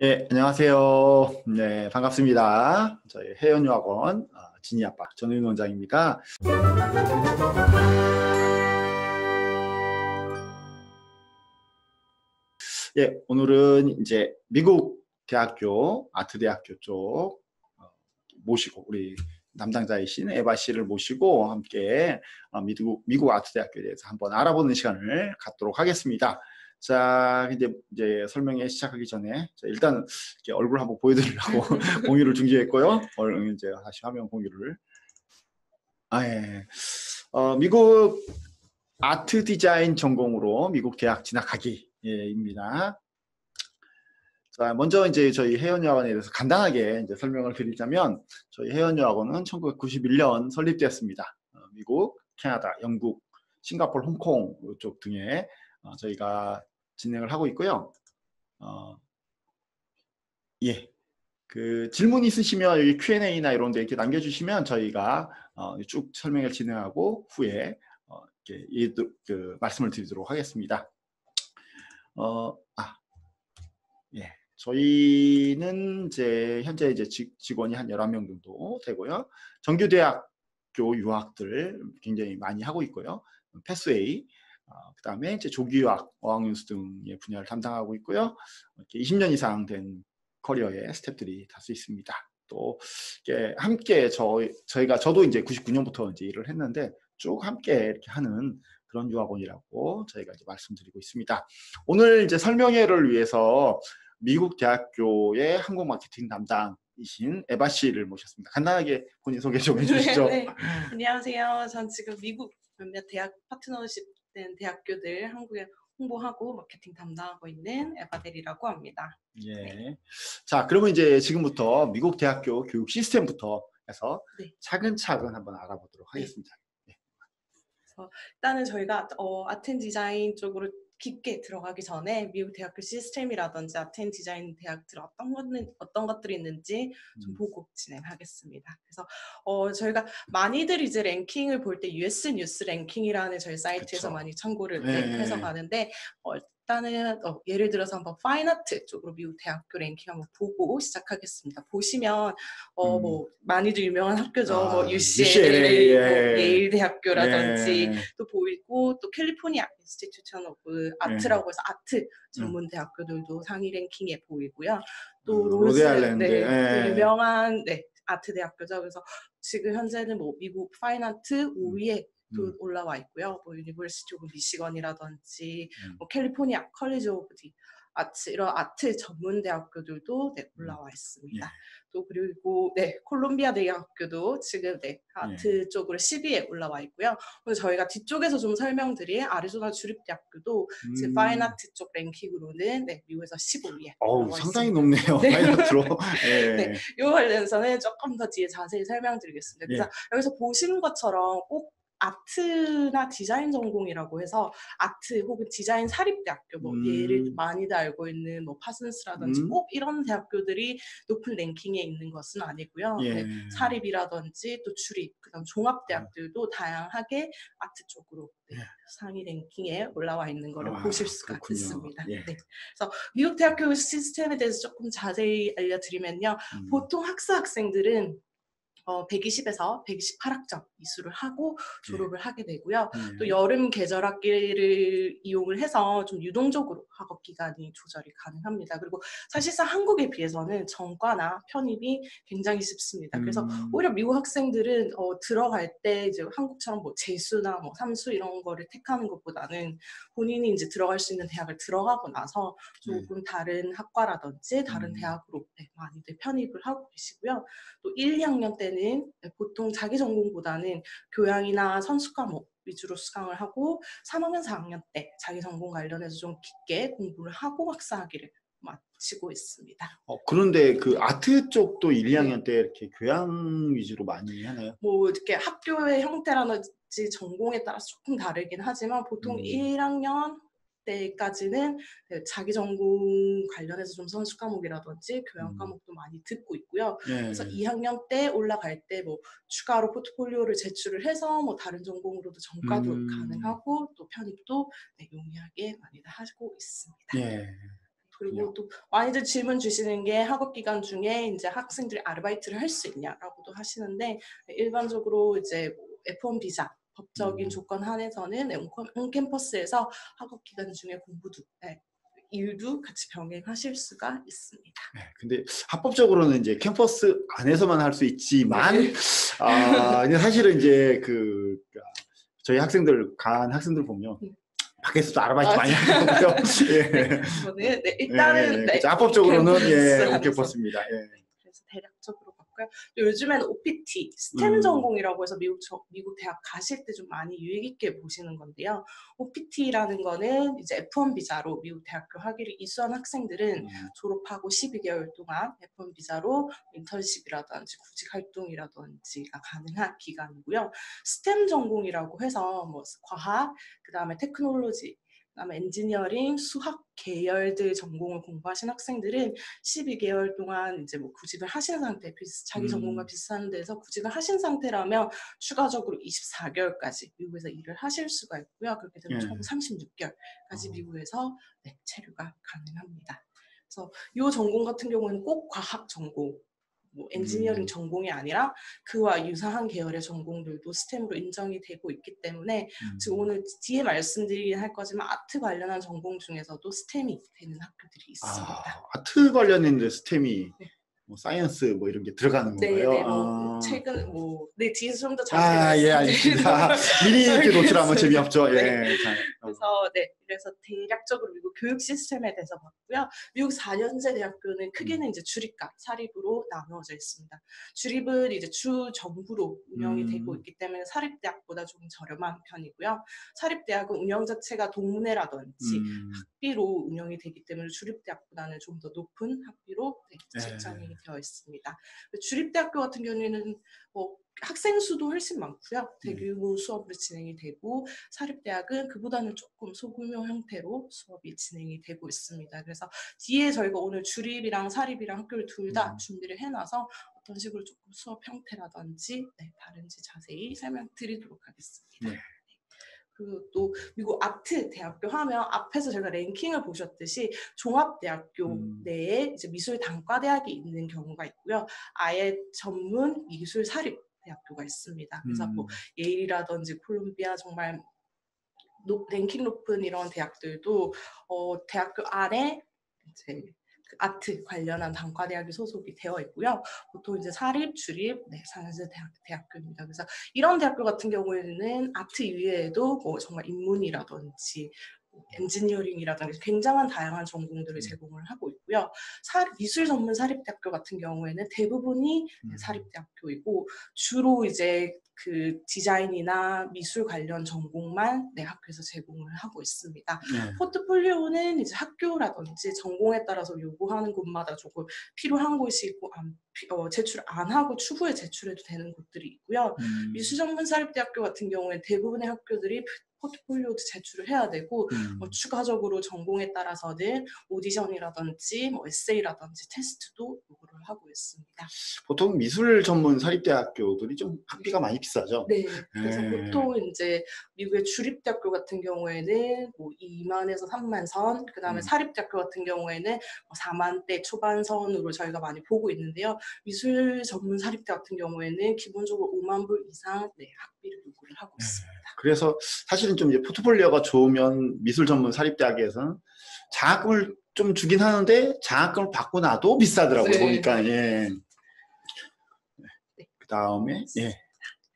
예, 안녕하세요. 네, 반갑습니다. 저희 해연유학원 진이 아빠 전윤 원장입니다. 예, 오늘은 이제 미국 대학교, 아트대학교 쪽 모시고 우리 담당자이신 에바 씨를 모시고 함께 미국 아트대학교에 대해서 한번 알아보는 시간을 갖도록 하겠습니다. 자, 이제 설명에 시작하기 전에 일단 이렇게 얼굴 한번 보여드리려고 공유를 중지했고요. 이제 다시 화면 공유를. 예. 미국 아트 디자인 전공으로 미국 대학 진학하기입니다. 자, 먼저 이제 저희 해연여학원에 대해서 간단하게 이제 설명을 드리자면, 저희 해연여학원은 1991년 설립되었습니다. 미국, 캐나다, 영국, 싱가포르, 홍콩 이쪽 등에 저희가 진행을 하고 있고요. 예. 그 질문 있으시면 여기 Q&A나 이런 데 이렇게 남겨주시면 저희가 쭉 설명을 진행하고 후에 이렇게 말씀을 드리도록 하겠습니다. 예. 저희는 현재 직원이 한 11명 정도 되고요. 정규대학교 유학들 굉장히 많이 하고 있고요. 패스웨이, 그 다음에 이제 조기유학, 어학연수 등의 분야를 담당하고 있고요. 이렇게 20년 이상 된 커리어의 스태프들이 다수 있습니다. 또 함께 저도 이제 99년부터 이제 일을 했는데 쭉 함께 이렇게 하는 그런 유학원이라고 저희가 이제 말씀드리고 있습니다. 오늘 이제 설명회를 위해서 미국 대학교의 한국 마케팅 담당이신 에바 씨를 모셨습니다. 간단하게 본인 소개 좀 해주시죠. 네. 안녕하세요. 전 지금 미국 몇몇 대학 파트너십 된 대학교들 한국에 홍보하고 마케팅 담당하고 있는 에바델이라고 합니다. 예. 네. 자, 그러면 이제 지금부터 미국 대학교 교육 시스템부터 해서 네. 차근차근 한번 알아보도록 하겠습니다. 네. 그래서 일단은 저희가 아트 디자인 쪽으로 깊게 들어가기 전에 미국 대학교 시스템이라든지 아트 앤 디자인 대학들 어떤 것들이 있는지 좀 보고 진행하겠습니다. 그래서 저희가 많이들 이제 랭킹을 볼 때 US 뉴스 랭킹이라는 저희 사이트에서 그쵸. 많이 참고를 네. 해서 가는데 일단은 예를 들어서 한번 파인아트 쪽으로 미국 대학교 랭킹 한번 보고 시작하겠습니다. 보시면 뭐 많이들 유명한 학교죠. 뭐 UCLA, 뭐 예일 대학교라든지 또 보이고 또 캘리포니아 인스티튜션 오브 아트라고 해서 아트 전문 대학교들도 상위 랭킹에 보이고요. 또 로데아일랜드, 또 유명한 아트 대학교죠. 그래서 지금 현재는 뭐 미국 파인아트 5위에 또 올라와 있고요. 뭐 유니버시티 오브 미시건이라든지 뭐 캘리포니아 컬리지 오브 디 아트 이런 아트 전문 대학교들도 올라와 있습니다. 또 그리고 콜롬비아 대학교도 지금 아트 쪽으로 10위에 올라와 있고요. 그래서 저희가 뒤쪽에서 좀 설명드릴 아리조나 주립대학교도 지금 파인아트 쪽 랭킹으로는 미국에서 15위에 올라와 상당히 있습니다. 높네요. 파인아트로. 이 관련해서는 조금 더 뒤에 자세히 설명드리겠습니다. 그래서 여기서 보시는 것처럼 꼭 아트나 디자인 전공이라고 해서 아트 혹은 디자인 사립대학교, 뭐 예를 많이들 알고 있는 뭐 파슨스라든지 꼭 이런 대학교들이 높은 랭킹에 있는 것은 아니고요. 사립이라든지 또 주립, 그다음 종합대학들도 다양하게 아트 쪽으로 상위 랭킹에 올라와 있는 것을 보실 수가 있습니다. 그래서 미국 대학교 시스템에 대해서 조금 자세히 알려드리면요. 보통 학생들은 120에서 128학점 이수를 하고 졸업을 하게 되고요. 또 여름 계절 학기를 이용을 해서 좀 유동적으로 학업 기간이 조절이 가능합니다. 그리고 사실상 한국에 비해서는 전과나 편입이 굉장히 쉽습니다. 그래서 오히려 미국 학생들은 들어갈 때 이제 한국처럼 뭐 재수나 뭐 삼수 이런 거를 택하는 것보다는 본인이 이제 들어갈 수 있는 대학을 들어가고 나서 조금 다른 학과라든지 다른 대학으로 많이들 편입을 하고 계시고요. 또 1, 2학년 때는 보통 자기 전공보다는 교양이나 선수 과목 위주로 수강을 하고 3학년, 4학년 때 자기 전공 관련해서 좀 깊게 공부를 하고 학사학위를 마치고 있습니다. 그런데 그 아트 쪽도 1, 2학년 때 이렇게 교양 위주로 많이 하나요? 뭐 이렇게 학교의 형태라든지 전공에 따라 조금 다르긴 하지만 보통 1학년 때까지는 자기 전공 관련해서 좀 선수 과목이라든지 교양 과목도 많이 듣고 있고요. 그래서 2학년 때 올라갈 때 뭐 추가로 포트폴리오를 제출을 해서 뭐 다른 전공으로도 전과도 가능하고 또 편입도 용이하게 많이들 하고 있습니다. 그리고 또 많이들 질문 주시는 게 학업 기간 중에 이제 학생들이 아르바이트를 할 수 있냐라고도 하시는데 일반적으로 이제 F1 비자 법적인 조건 하에서는 온캠퍼스에서 학업 기간 중에 공부도 일도 같이 병행하실 수가 있습니다. 네, 근데 합법적으로는 이제 캠퍼스 안에서만 할 수 있지만, 네. 근데 사실은 이제 저희 학생들 보면 밖에서도 아르바이트 많이 하더라고요. 예. 네, 그거는 일단은 그렇죠. 합법적으로는 온캠퍼스 온캠퍼스입니다. 그래서 대략적으로 봤고요. 요즘에는 OPT, 스템 전공이라고 해서 미국 대학 가실 때 좀 많이 유익 있게 보시는 건데요. OPT라는 거는 이제 F1 비자로 미국 대학교 학위를 이수한 학생들은 졸업하고 12개월 동안 F1 비자로 인턴십이라든지 구직 활동이라든지가 가능한 기간이고요. 스템 전공이라고 해서 뭐 과학, 그다음에 테크놀로지, 그다음에 엔지니어링, 수학 계열들 전공을 공부하신 학생들은 12개월 동안 이제 뭐 구직을 하신 상태, 자기 전공과 비슷한 데서 구직을 하신 상태라면 추가적으로 24개월까지 미국에서 일을 하실 수가 있고요. 그렇게 되면 총 36개월까지 미국에서 체류가 가능합니다. 그래서 이 전공 같은 경우는 꼭 과학 전공, 뭐 엔지니어링 전공이 아니라 그와 유사한 계열의 전공들도 스템으로 인정이 되고 있기 때문에 지금 오늘 뒤에 말씀드리긴 할 거지만 아트 관련한 전공 중에서도 스템이 되는 학교들이 있습니다. 아트 관련된 스템이 뭐 사이언스 뭐 이런 게 들어가는 건가요? 네네, 최근 뒤에서 좀 더 자세히 말씀드리도록 알겠습니다. 미리 이렇게 노출하면 재미없죠. 그래서 대략적으로 미국 교육 시스템에 대해서 봤고요. 미국 4년제 대학교는 크게는 이제 주립과 사립으로 나누어져 있습니다. 주립은 이제 주 정부로 운영이 되고 있기 때문에 사립대학보다 조금 저렴한 편이고요. 사립대학은 운영 자체가 동문회라든지 학비로 운영이 되기 때문에 주립대학보다는 좀 더 높은 학비로 책정이 되어 있습니다. 주립대학교 같은 경우에는 학생 수도 훨씬 많고요. 대규모 수업으로 진행이 되고 사립대학은 그보다는 조금 소규모 형태로 수업이 진행이 되고 있습니다. 그래서 뒤에 저희가 오늘 주립이랑 사립이랑 학교를 둘 다 준비를 해놔서 어떤 식으로 조금 수업 형태라든지 다른지 자세히 설명드리도록 하겠습니다. 그리고 또 미국 아트 대학교 하면 앞에서 제가 랭킹을 보셨듯이 종합대학교 내에 이제 미술 단과대학이 있는 경우가 있고요. 아예 전문 미술 사립 대학교가 있습니다. 그래서 뭐 예일이라든지 콜ум비아 정말 랭킹 높은 이런 대학들도 대학교 안에 이제 그 아트 관련한 단과대학이 소속이 되어 있고요. 보통 이제 사립, 주립, 4년제 대학교입니다. 그래서 이런 대학교 같은 경우에는 아트 이외에도 뭐 정말 인문이라든지 엔지니어링이라든지 굉장한 다양한 전공들을 제공을 하고 있고요. 미술 전문 사립대학교 같은 경우에는 대부분이 사립대학교이고 주로 이제 그 디자인이나 미술 관련 전공만 학교에서 제공을 하고 있습니다. 포트폴리오는 이제 학교라든지 전공에 따라서 요구하는 곳마다 조금 필요한 곳이 있고 제출 안 하고 추후에 제출해도 되는 곳들이 있고요. 미술 전문 사립대학교 같은 경우에 대부분의 학교들이 포트폴리오도 제출을 해야 되고 추가적으로 전공에 따라서는 오디션이라든지 에세이라든지 테스트도 요구를 하고 있습니다. 보통 미술 전문 사립대학교들이 좀 학비가 많이 비싸죠. 네, 그래서 보통 이제 미국의 주립대학교 같은 경우에는 뭐 2만에서 3만 선, 그 다음에 사립대학교 같은 경우에는 4만대 초반 선으로 저희가 많이 보고 있는데요. 미술 전문 사립대 같은 경우에는 기본적으로 5만 불 이상 학비를 요구를 하고 있습니다. 그래서 사실은 좀 이제 포트폴리오가 좋으면 미술 전문 사립대학에서는 장학금을 좀 주긴 하는데 장학금을 받고 나도 비싸더라고요. 보니까. 그 다음에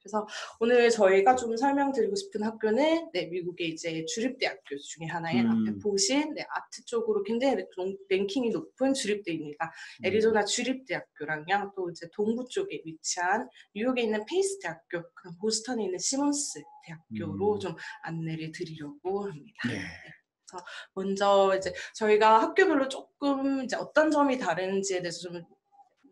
그래서 오늘 저희가 좀 설명드리고 싶은 학교는 미국의 이제 주립대학교 중에 하나인 앞에 보신 아트 쪽으로 굉장히 랭킹이 높은 주립대입니다. 애리조나 주립대학교랑요, 또 이제 동부 쪽에 위치한 뉴욕에 있는 페이스 대학교, 그다음 보스턴에 있는 시몬스 대학교로 좀 안내를 드리려고 합니다. 그래서 먼저 이제 저희가 학교별로 조금 이제 어떤 점이 다른지에 대해서 좀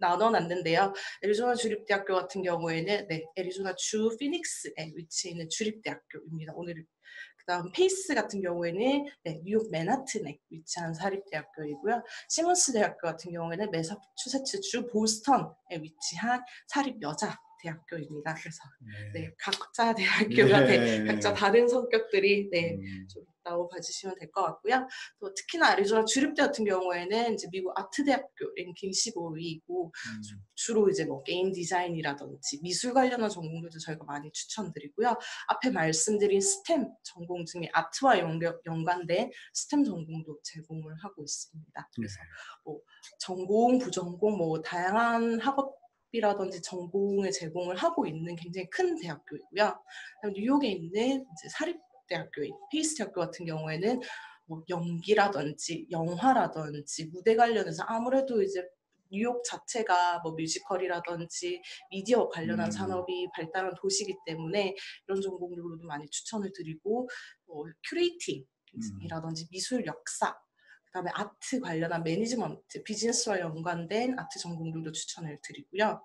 나눠놨는데요. 애리조나 주립대학교 같은 경우에는 애리조나 주 피닉스에 위치해 있는 주립대학교입니다. 오늘 그다음 페이스 같은 경우에는 뉴욕 맨하튼에 위치한 사립대학교이고요. 시몬스 대학교 같은 경우에는 매사추세츠 주 보스턴에 위치한 사립 여자 대학교입니다. 그래서 네. 네, 각자 대학교가 네. 각자 다른 성격들이 네, 음. 좀 있다고 봐주시면 될 것 같고요. 또 특히나 애리조나 주립대 같은 경우에는 이제 미국 아트 대학교 랭킹 15위이고 주로 이제 뭐 게임 디자인이라든지 미술 관련한 전공들도 저희가 많이 추천드리고요. 앞에 말씀드린 스템 전공 중에 아트와 연관된 스템 전공도 제공을 하고 있습니다. 그래서 뭐 전공, 부전공 뭐 다양한 학업이라든지 전공을 제공을 하고 있는 굉장히 큰 대학교이고요. 뉴욕에 있는 이제 사립대학교인 페이스 대학교 같은 경우에는 뭐 연기라든지 영화라든지 무대 관련해서 아무래도 이제 뉴욕 자체가 뭐 뮤지컬이라든지 미디어 관련한 산업이 발달한 도시이기 때문에 이런 전공들로도 많이 추천을 드리고 큐레이팅이라든지 미술 역사 그다음에 아트 관련한 매니지먼트, 비즈니스와 연관된 아트 전공들도 추천을 드리고요.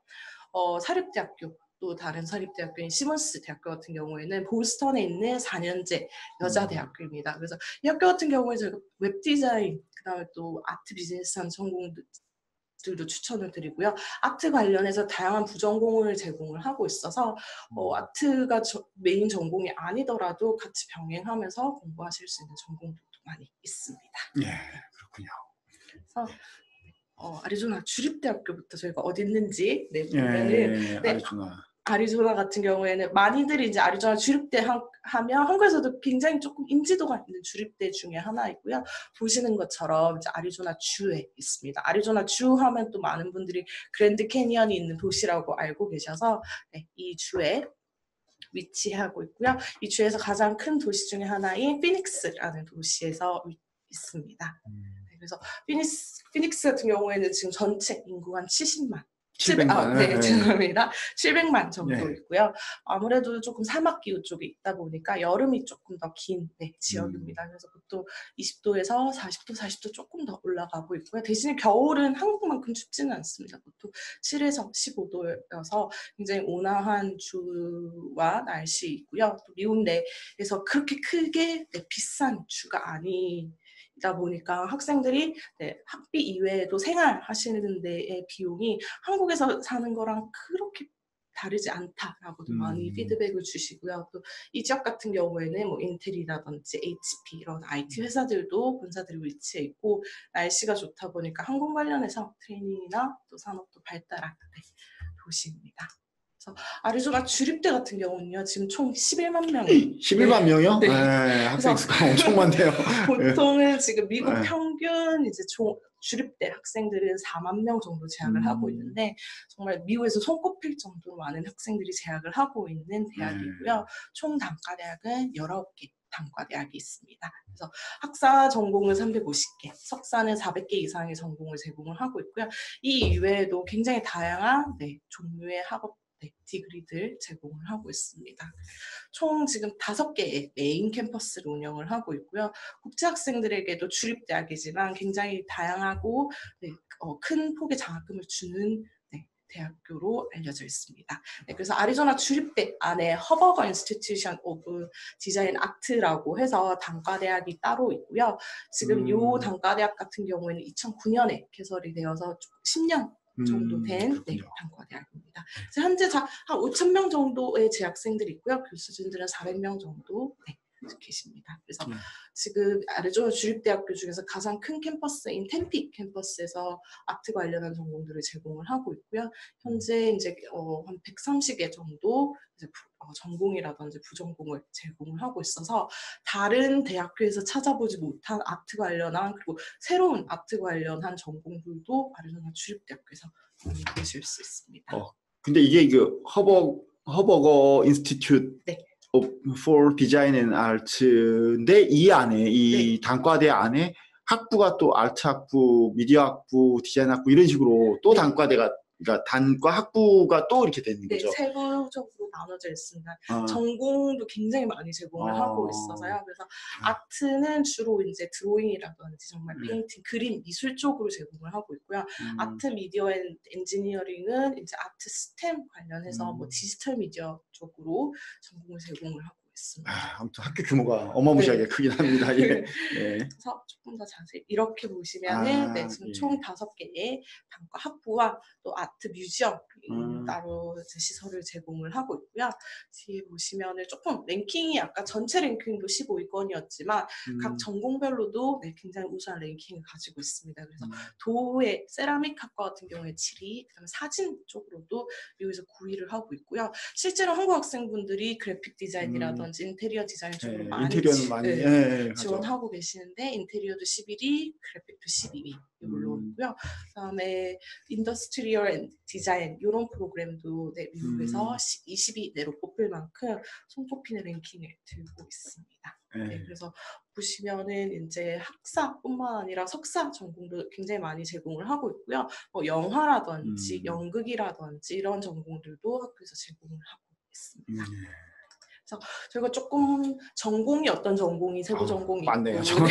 사립대학교 또 다른 사립대학교인 시몬스 대학교 같은 경우에는 보스턴에 있는 4년제 여자대학교입니다. 그래서 이 학교 같은 경우에 저희가 웹디자인, 그다음에 또 아트 비즈니스한 전공들도 추천을 드리고요. 아트 관련해서 다양한 부전공을 제공을 하고 있어서 아트가 메인 전공이 아니더라도 같이 병행하면서 공부하실 수 있는 전공들도 많이 있습니다. 네, 그렇군요. 그래서 아리조나 주립대학교부터 저희가 어디 있는지 보면은 아리조나 같은 경우에는 많이들이 이제 아리조나 주립대 하면 한국에서도 굉장히 조금 인지도가 있는 주립대 중에 하나이고요. 보시는 것처럼 이제 아리조나 주에 있습니다. 아리조나 주 하면 또 많은 분들이 그랜드 캐니언이 있는 도시라고 알고 계셔서 이 주에 위치하고 있고요. 이 주에서 가장 큰 도시 중에 하나인 피닉스라는 도시에서 있습니다. 그래서 피닉스 같은 경우에는 지금 전체 인구가 한 700만. 죄송합니다. 700만 정도 있고요. 아무래도 조금 사막 기후 쪽에 있다 보니까 여름이 조금 더 긴 지역입니다. 그래서 보통 20도에서 40도 조금 더 올라가고 있고요. 대신에 겨울은 한국만큼 춥지는 않습니다. 보통 7에서 15도여서 굉장히 온화한 주와 날씨이고요. 또 미국 내에서 그렇게 크게 비싼 주가 아니다 보니까 학생들이 학비 이외에도 생활하시는 데의 비용이 한국에서 사는 거랑 그렇게 다르지 않다라고도 많이 피드백을 주시고요. 또 이 지역 같은 경우에는 뭐 인텔이라든지 HP 이런 IT 회사들도 본사들이 위치해 있고 날씨가 좋다 보니까 항공 관련해서 트레이닝이나 또 산업도 발달한 도시입니다. 그래서 아리조나 주립대 같은 경우는요, 지금 총 11만 명이 11만 명이요? 네. 학생 수가 엄청 많네요. 보통은 지금 미국 평균 이제 주립대 학생들은 4만 명 정도 재학을 하고 있는데 정말 미국에서 손꼽힐 정도로 많은 학생들이 재학을 하고 있는 대학이고요. 총 단과대학은 19개 단과대학이 있습니다. 그래서 학사 전공은 350개, 석사는 400개 이상의 전공을 제공을 하고 있고요. 이 이외에도 굉장히 다양한 종류의 학업 디그리들 제공을 하고 있습니다. 총 지금 5개의 메인 캠퍼스를 운영을 하고 있고요. 국제 학생들에게도 주립대학이지만 굉장히 다양하고 큰 폭의 장학금을 주는 대학교로 알려져 있습니다. 그래서 아리조나 주립대 안에 허버거 인스티튜션 오브 디자인 아트라고 해서 단과대학이 따로 있고요. 지금 이 단과대학 같은 경우에는 2009년에 개설이 되어서 10년 정도 된 단과대학입니다. 그래서 현재 한 5,000명 정도의 재학생들이 있고요. 교수진들은 400명 정도 계십니다. 그래서 지금 아리조나 주립대학교 중에서 가장 큰 캠퍼스인 템피 캠퍼스에서 아트 관련한 전공들을 제공을 하고 있고요. 현재 이제 한 130개 정도 이제 전공이라든지 부전공을 제공을 하고 있어서 다른 대학교에서 찾아보지 못한 아트 관련한 그리고 새로운 아트 관련한 전공들도 아리조나 주립대학교에서 보실 수 있습니다. 근데 이게 그 허버거 인스티튜트 for Design and Art인데 이 안에 이 단과대 안에 학부가 또 아트 학부, 미디어 학부, 디자인 학부 이런 식으로 또 단과대가 그러니까 단과 학부가 또 이렇게 되는 거죠. 세부적으로 나눠져 있습니다. 전공도 굉장히 많이 제공을 하고 있어서요. 그래서 아트는 주로 이제 드로잉이라든지 정말 페인팅, 그림, 미술 쪽으로 제공을 하고 있고요. 아트 미디어 앤 엔지니어링은 이제 아트 스템 관련해서 뭐 디지털 미디어 쪽으로 전공을 제공을 하고 있습니다. 아무튼 학교 규모가 어마무시하게 네. 크긴 합니다. 예. 예. 그래서 조금 더 자세히 이렇게 보시면은 네, 지금 예. 총 5개의 단과 학부와 또 아트 뮤지엄 음. 따로 이제 시설을 제공을 하고 있고요. 뒤에 보시면은 조금 랭킹이 아까 전체 랭킹도 15위권이었지만 각 음. 전공별로도 네, 굉장히 우수한 랭킹을 가지고 있습니다. 그래서 음. 도의 세라믹 학과 같은 경우에 7위, 그다음에 사진 쪽으로도 미국에서 9위를 하고 있고요. 실제로 한국 학생분들이 그래픽 디자인이라든지 인테리어 디자인 쪽으로 예. 많이 인테리어는 많이 네, 예, 하죠. 지원하고 계시는데 인테리어도 11위, 그래픽도 12위 올라오고요. 그다음에 인더스트리얼 앤 디자인 이런 프로그램도 네, 미국에서 20위 내로 뽑힐 만큼 손꼽히는 랭킹을 들고 있습니다. 네, 그래서 보시면은 이제 학사뿐만 아니라 석사 전공도 굉장히 많이 제공을 하고 있고요. 뭐 영화라든지 연극이라든지 이런 전공들도 학교에서 제공을 하고 있습니다. 그래서 저희가 조금 전공이 어떤 전공이 세부 전공이 많네요. 있고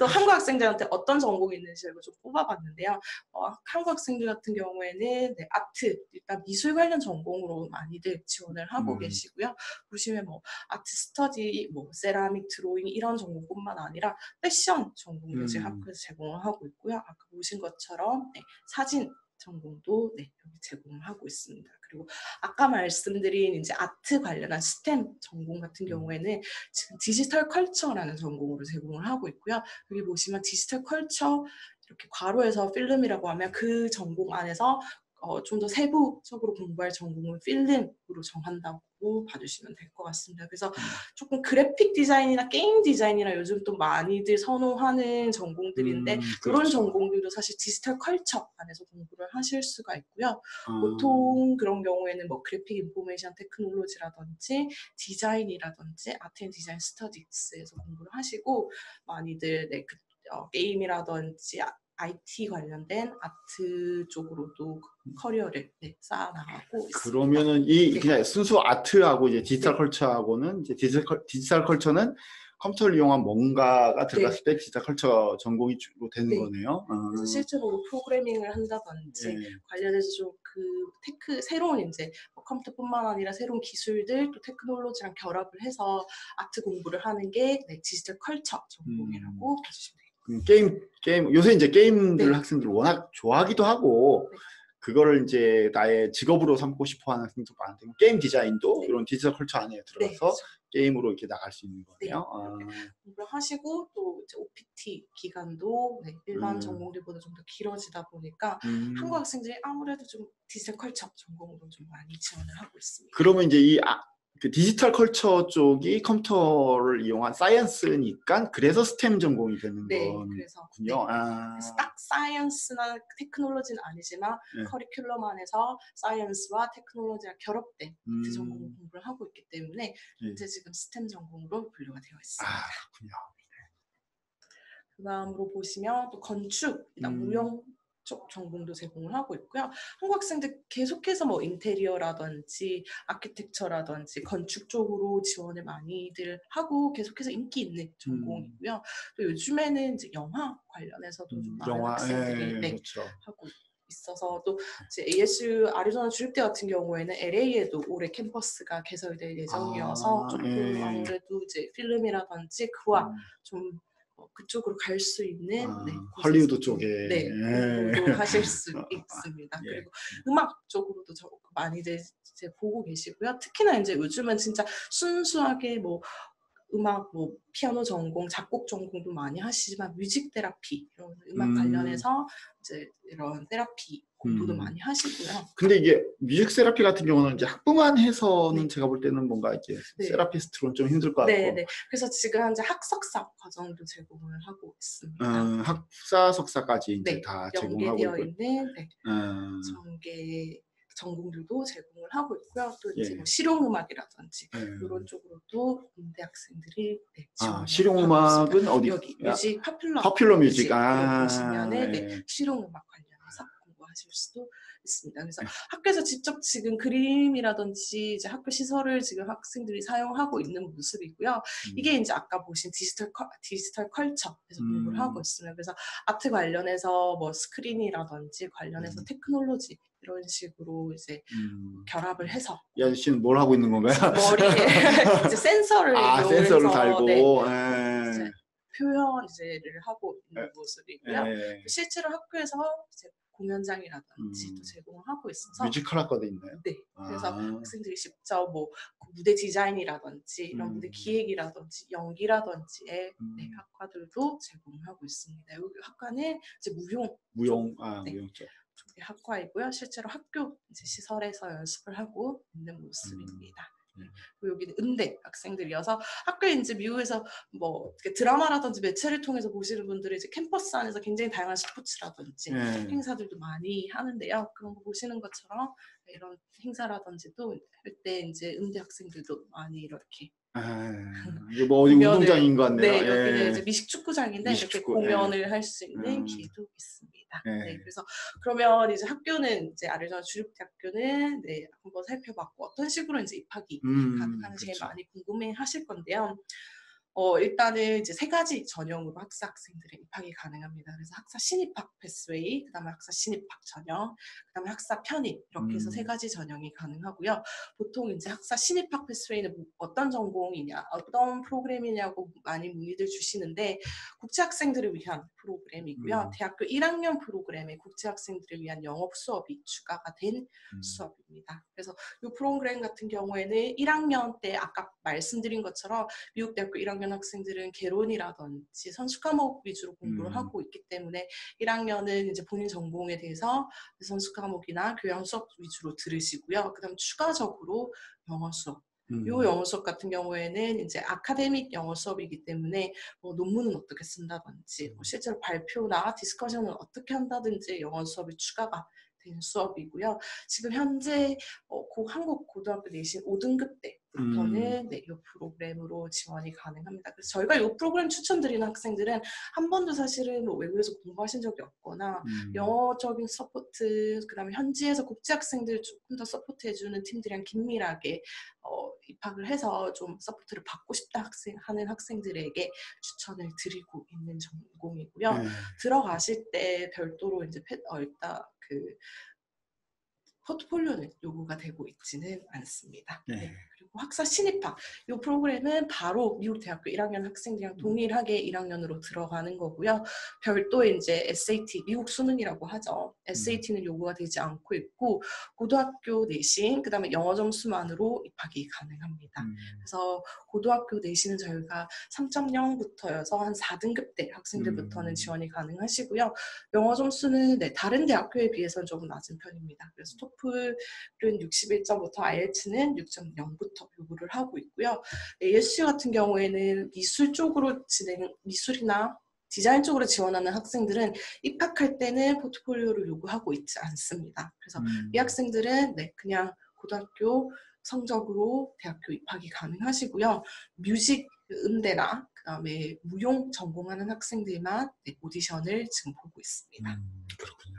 또 한국 학생들한테 어떤 전공이 있는지 저희가 좀 뽑아봤는데요. 한국 학생들 같은 경우에는 네, 아트, 일단 미술 관련 전공으로 많이들 지원을 하고 계시고요. 보시면 뭐 아트 스터디, 뭐 세라믹, 드로잉 이런 전공뿐만 아니라 패션 전공도 이제 학교에서 제공을 하고 있고요. 아까 보신 것처럼 네, 사진 전공도 네, 여기 제공을 하고 있습니다. 그리고 아까 말씀드린 이제 아트 관련한 스템 전공 같은 경우에는 지금 디지털 컬처라는 전공으로 제공을 하고 있고요. 여기 보시면 디지털 컬처 이렇게 괄호에서 필름이라고 하면 그 전공 안에서 좀 더 세부적으로 공부할 전공을 필름으로 정한다고 봐주시면 될 것 같습니다. 그래서 조금 그래픽 디자인이나 게임 디자인이나 요즘 또 많이들 선호하는 전공들인데 그런 그렇죠. 전공들도 사실 디지털 컬처 안에서 공부를 하실 수가 있고요. 보통 그런 경우에는 뭐 그래픽 인포메이션 테크놀로지라든지 디자인이라든지 아트 앤 디자인 스터디스에서 공부를 하시고 많이들 네, 게임이라든지 IT 관련된 아트 쪽으로도 커리어를 네, 쌓아나가고 있습니다. 그러면은 이 그냥 순수 아트하고 이제 디지털 컬처하고는 이제 디지털 컬처는 컴퓨터를 이용한 뭔가가 들어갔을 때 디지털 컬처 전공이 주로 되는 거네요. 그래서 실제로 프로그래밍을 한다든지 관련해서 좀 그 새로운 이제 컴퓨터뿐만 아니라 새로운 기술들 또 테크놀로지랑 결합을 해서 아트 공부를 하는 게 네, 디지털 컬처 전공이라고 봐주시면 돼요. 게임 요새 이제 게임들 학생들 워낙 좋아하기도 하고 그거를 이제 나의 직업으로 삼고 싶어하는 학생도 많은데 게임 디자인도 이런 디지털 컬처 안에 들어가서 게임으로 이렇게 나갈 수 있는 거네요. 공부를 하시고 또 이제 OPT 기간도 일반 전공들보다 좀 더 길어지다 보니까 한국 학생들이 아무래도 좀 디지털 컬처 전공으로 좀 많이 지원을 하고 있습니다. 그러면 이제 그 디지털 컬처 쪽이 컴퓨터를 이용한 사이언스니까 그래서 스템 전공이 되는 거군요. 그래서 딱 사이언스나 테크놀로지는 아니지만 커리큘럼 안에서 사이언스와 테크놀로지가 결합된 그 전공 공부를 하고 있기 때문에 현재 지금 스템 전공으로 분류가 되어 있습니다. 그렇군요. 그 다음으로 보시면 또 건축이나 무용 쪽 전공도 제공을 하고 있고요. 한국 학생들 계속해서 뭐 인테리어라든지 아키텍처라든지 건축 쪽으로 지원을 많이들 하고 계속해서 인기 있는 전공이고요. 또 요즘에는 이제 영화 관련해서도 좀 많은 학생들이 그렇죠. 하고 있어서 또 이제 ASU 아리조나 주립대 같은 경우에는 LA에도 올해 캠퍼스가 개설될 예정이어서 조금 아무래도 이제 필름이라든지 그와 좀 그쪽으로 갈 수 있는 할리우드 쪽에 공부도 하실 수 있습니다. 그리고 음악 쪽으로도 많이들 이제 보고 계시고요. 특히나 이제 요즘은 진짜 순수하게 뭐 음악, 뭐 피아노 전공, 작곡 전공도 많이 하시지만 뮤직 테라피 이런 음악 관련해서 이제 이런 테라피 공부도 많이 하시고요. 근데 이게 뮤직 세라피 같은 경우는 이제 학부만 해서는 제가 볼 때는 뭔가 이제 세라피스트로는 좀 힘들 것 같고. 그래서 지금 현재 학석사 과정도 제공을 하고 있습니다. 학사, 석사까지 이제 다 제공하고 연계되어 있는 전계 전공들도 제공을 하고 있고요. 또 이제 뭐 실용음악이라든지 이런 쪽으로도 공대 학생들이 지원을 실용음악은 어디? 여기 뮤직 파퓰러 뮤직 보시면은 실용음악 관련해서 공부하실 수도 있습니다. 그래서 학교에서 직접 지금 그림이라든지 이제 학교 시설을 지금 학생들이 사용하고 있는 모습이고요. 이게 이제 아까 보신 디지털 컬처에서 공부를 하고 있습니다. 그래서 아트 관련해서 뭐 스크린이라든지 관련해서 테크놀로지 이런 식으로 이제 결합을 해서 이 아저씨는 뭘 하고 있는 건가요? 머리에 이제 센서를 센서를 이용해서 달고 이제 표현을 하고 있는 모습이고요. 실제로 학교에서 이제 공연장이라든지 또 제공을 하고 있어서 뮤지컬 학과도 있나요? 네. 그래서 학생들이 직접 뭐 무대 디자인이라든지 이런 무대 기획이라든지 연기라든지의 학과들도 제공하고 있습니다. 여기 학과는 이제 무용 무용쪽 쪽의 학과이고요. 실제로 학교 이제 시설에서 연습을 하고 있는 모습입니다. 그리고 여기는 음대 학생들이어서 학교에 이제 미국에서 뭐 드라마라든지 매체를 통해서 보시는 분들이 이제 캠퍼스 안에서 굉장히 다양한 스포츠라든지 행사들도 많이 하는데요. 그런 거 보시는 것처럼 이런 행사라든지도 할 때 이제 음대 학생들도 많이 이렇게 이게 뭐 어디 운동장인 것 같네요. 네, 여기는 이제 미식축구장인데 미식축구, 이렇게 공연을 할 수 있는 기회도 있습니다. 네, 그래서 그러면 이제 학교는 이제 아리조나 주립대학교는 한번 살펴봤고 어떤 식으로 이제 입학이 가능한지 그렇죠. 많이 궁금해하실 건데요. 일단은 이제 3가지 전형으로 학생들의 입학이 가능합니다. 그래서 학사 신입학 패스웨이, 그다음에 학사 신입학 전형, 그다음에 학사 편입 이렇게 해서 3가지 전형이 가능하고요. 보통 이제 학사 신입학 패스웨이는 어떤 전공이냐, 어떤 프로그램이냐고 많이 문의들 주시는데 국제 학생들을 위한 프로그램이고요. 대학교 1학년 프로그램에 국제 학생들을 위한 영업 수업이 추가가 된 수업입니다. 그래서 이 프로그램 같은 경우에는 1학년 때 아까 말씀드린 것처럼 미국 대학교 1학년 학생들은 개론이라든지 선수 과목 위주로 공부를 하고 있기 때문에 1학년은 이제 본인 전공에 대해서 선수 과목이나 교양 수업 위주로 들으시고요. 그다음 추가적으로 영어 수업. 이 영어 수업 같은 경우에는 이제 아카데믹 영어 수업이기 때문에 뭐 논문은 어떻게 쓴다든지 실제로 발표나 디스커션을 어떻게 한다든지 영어 수업이 추가가 된 수업이고요. 지금 현재 한국 고등학교 내신 5등급 때부터는 이 프로그램으로 지원이 가능합니다. 그래서 저희가 이 프로그램 추천드리는 학생들은 한 번도 사실은 뭐 외국에서 공부하신 적이 없거나 영어적인 서포트, 그다음에 현지에서 국제 학생들 조금 더 서포트해주는 팀들이랑 긴밀하게 입학을 해서 좀 서포트를 받고 싶다 하는 학생들에게 추천을 드리고 있는 전공이고요. 들어가실 때 별도로 이제 일단 포트폴리오는 요구가 되고 있지는 않습니다. 그리고 학사 신입학, 이 프로그램은 바로 미국 대학교 1학년 학생들이랑 동일하게 1학년으로 들어가는 거고요. 별도 이제 SAT, 미국 수능이라고 하죠. SAT는 요구가 되지 않고 있고 고등학교 내신, 그다음에 영어 점수만으로 입학이 가능합니다. 그래서 고등학교 내신은 저희가 3.0부터여서 한 4등급 대 학생들부터는 지원이 가능하시고요. 영어 점수는 다른 대학교에 비해서는 조금 낮은 편입니다. 그래서 토플은 61점부터 IELTS는 6.0부터 요구를 하고 있고요. ASU 같은 경우에는 미술 쪽으로 미술이나 디자인 쪽으로 지원하는 학생들은 입학할 때는 포트폴리오를 요구하고 있지 않습니다. 그래서 이 학생들은 그냥 고등학교 성적으로 대학교 입학이 가능하시고요. 뮤직, 음대나 그다음에 무용 전공하는 학생들만 오디션을 지금 보고 있습니다. 그렇군요.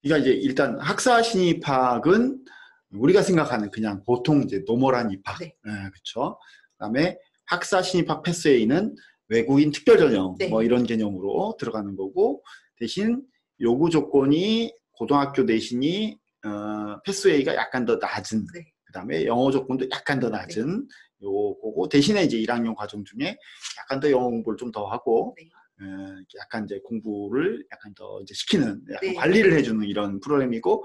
그러니까 이제 일단 학사 신입학은 우리가 생각하는 그냥 보통 이제 노멀한 입학, 그렇죠. 그다음에 학사 신입학 패스웨이는 외국인 특별 전형 뭐 이런 개념으로 들어가는 거고, 대신 요구 조건이 고등학교 내신이 패스웨이가 약간 더 낮은, 그다음에 영어 조건도 약간 더 낮은 요거고, 대신에 이제 1학년 과정 중에 약간 더 영어 공부를 좀 더 하고 약간 이제 공부를 약간 더 이제 시키는, 약간 관리를 해주는 이런 프로그램이고,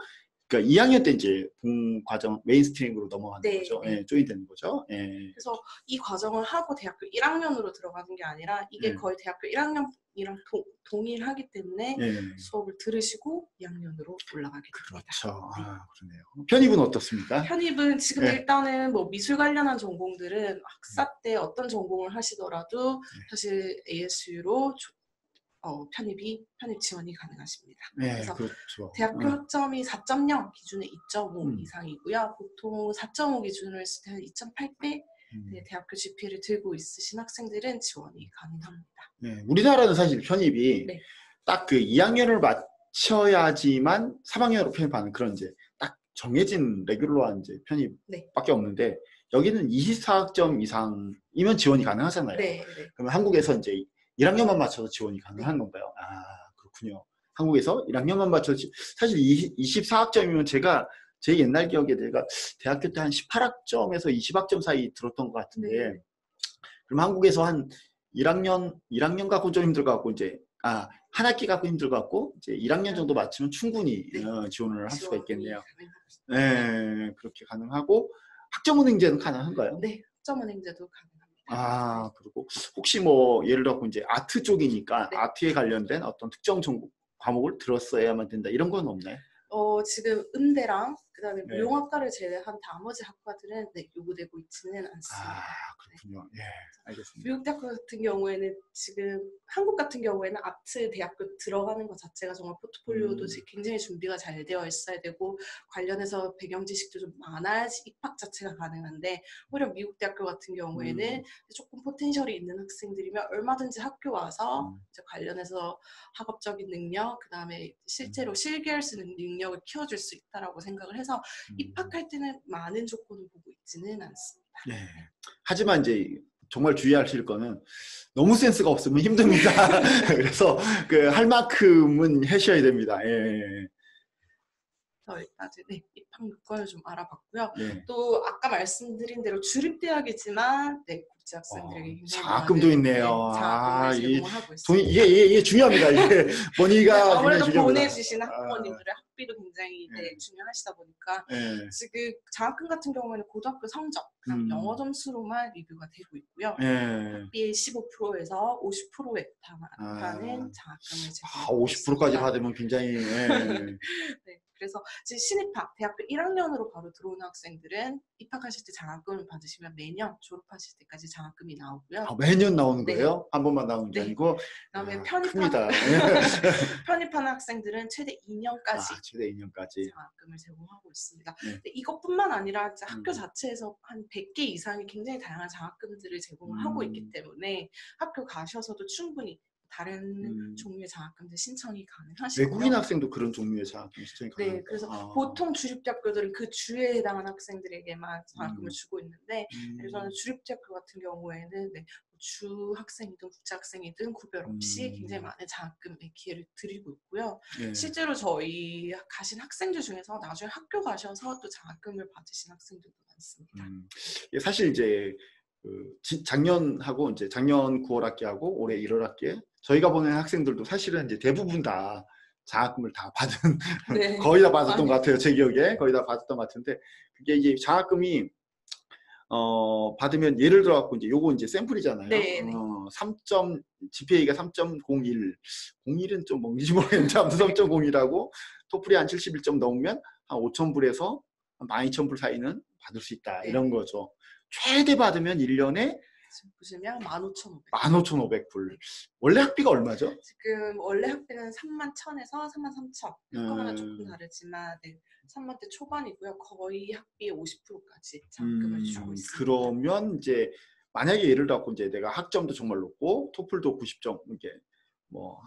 그러니까 2학년 때 이제 본 과정 메인스트림으로 넘어가는 거죠. 조인되는 거죠. 그래서 이 과정을 하고 대학교 1학년으로 들어가는 게 아니라 이게 거의 대학교 1학년이랑 동일하기 때문에 수업을 들으시고 2학년으로 올라가게 됩니다. 그렇죠. 그러네요. 편입은 어떻습니까? 편입은 지금 일단은 뭐 미술 관련한 전공들은 학사 때 어떤 전공을 하시더라도 사실 ASU로 편입 지원이 가능하십니다. 그래서 그렇죠. 대학교 학점이 4.0 기준에 2.5 이상이고요. 보통 4.5 기준으로 했을 때 한 2.8배 대학교 GPA를 들고 있으신 학생들은 지원이 가능합니다. 우리나라는 사실 편입이 딱 그 2학년을 마쳐야지만 3학년으로 편입하는 그런 이제 딱 정해진 레귤러한 이제 편입밖에 없는데, 여기는 24학점 이상이면 지원이 가능하잖아요. 그러면 한국에서 이제 1학년만 맞춰서 지원이 가능한 건가요? 그렇군요. 한국에서 1학년만 맞춰 사실 24학점이면 제 옛날 기억에 내가 대학교 때 한 18학점에서 20학점 사이 들었던 것 같은데 네. 그럼 한국에서 한 1학년 갖고 좀 힘들 것 같고 이제 한 학기 갖고 힘들 것 같고 이제 1학년 정도 맞추면 충분히 네. 지원을 할 수가 지원이 있겠네요. 가능합니다. 네, 그렇게 가능하고 학점은행제는 가능한가요? 네, 학점은행제도 가능합니다. 그리고 혹시 뭐 예를 들어 이제 아트 쪽이니까 네. 아트에 관련된 어떤 특정 전공 과목을 들었어야만 된다 이런 건 없나요? 지금 음대랑 그다음에 네. 무용학과를 제외한 나머지 학과들은 네, 요구되고 있지는 않습니다. 그렇군요. 예, 알겠습니다. 미국대학교 같은 경우에는 지금 한국 같은 경우에는 아트 대학교 들어가는 것 자체가 정말 포트폴리오도 굉장히 준비가 잘 되어 있어야 되고 관련해서 배경 지식도 좀 많아야지 입학 자체가 가능한데 오히려 미국 대학교 같은 경우에는 조금 포텐셜이 있는 학생들이면 얼마든지 학교 와서 이제 관련해서 학업적인 능력 그다음에 실제로 실기할 수 있는 능력을 키워줄 수 있다라고 생각을 해서 입학할 때는 많은 조건을 보고 있지는 않습니다. 네. 하지만 이제 정말 주의하실 거는 너무 센스가 없으면 힘듭니다. 그래서 할 만큼은 하셔야 됩니다. 예. 일단 네, 입학 요건을 좀 알아봤고요. 네. 또 아까 말씀드린 대로 주립대학이지만 네, 국제 학생들에게 굉장히 장학금도 많은 있네요. 장학금을 제공을 하고 있습니다. 이게 중요합니다. 이게 머니가 아무래도 굉장히 중요합니다. 보내주시는 학부모님들의 학비도 굉장히 중요하시다 보니까 지금 장학금 같은 경우에는 고등학교 성적, 그다음 영어 점수로만 리뷰가 되고 있고요. 학비의 15%에서 50%에 달하는 장학금을 제공하고 50%까지 받으면 굉장히 네, 그래서 지금 신입학 대학교 1학년으로 바로 들어오는 학생들은 입학하실 때 장학금을 받으시면 매년 졸업하실 때까지 장학금이 나오고요. 매년 나오는 네. 거예요? 한 번만 나오는 게 아니고? 그다음에 편입하는 학생들은 최대 2년까지 최대 2년까지 장학금을 제공하고 있습니다. 네. 근데 이것뿐만 아니라 학교 자체에서 한 100개 이상의 굉장히 다양한 장학금들을 제공을 하고 있기 때문에 학교 가셔서도 충분히 다른 종류의 장학금들 신청이 가능하시고요. 외국인 학생도 그런 종류의 장학금 신청이 가능한가요? 네, 그래서 보통 주립대학교들은 그 주에 해당한 학생들에게만 장학금을 주고 있는데 저는 주립대학교 같은 경우에는 네, 주 학생이든 국제 학생이든 구별 없이 굉장히 많은 장학금의 기회를 드리고 있고요. 실제로 저희 가신 학생들 중에서 나중에 학교 가셔서 또 장학금을 받으신 학생들도 많습니다. 사실 이제 작년하고 이제 작년 9월 학기하고 올해 1월 학기에 저희가 보낸 학생들도 사실은 이제 대부분 다 장학금을 다 받은 거의 다 받았던 것 같아요. 제 기억에 거의 다 받았던 것 같은데 그게 이제 장학금이 받으면 예를 들어 갖고 이제 요거 이제 샘플이잖아요. GPA가 3.01, 01은 좀 뭔지 모르겠는데 아무튼 3.01하고 토플이 한 71점 넘으면 한 5,000불에서 한 12,000불 사이는 받을 수 있다 이런 거죠. 최대 받으면 1년에 지금 보시면 15,500불. 15,500불. 원래 학비가 얼마죠? 지금 원래 학비는 31,000에서 33,000. 학과마다 조금 다르지만 3만대 초반이고요. 거의 학비의 50%까지 장학금을 주고 있습니다. 그러면 이제 만약에 예를 들어 이제 내가 학점도 정말 높고 토플도 90점 이게 뭐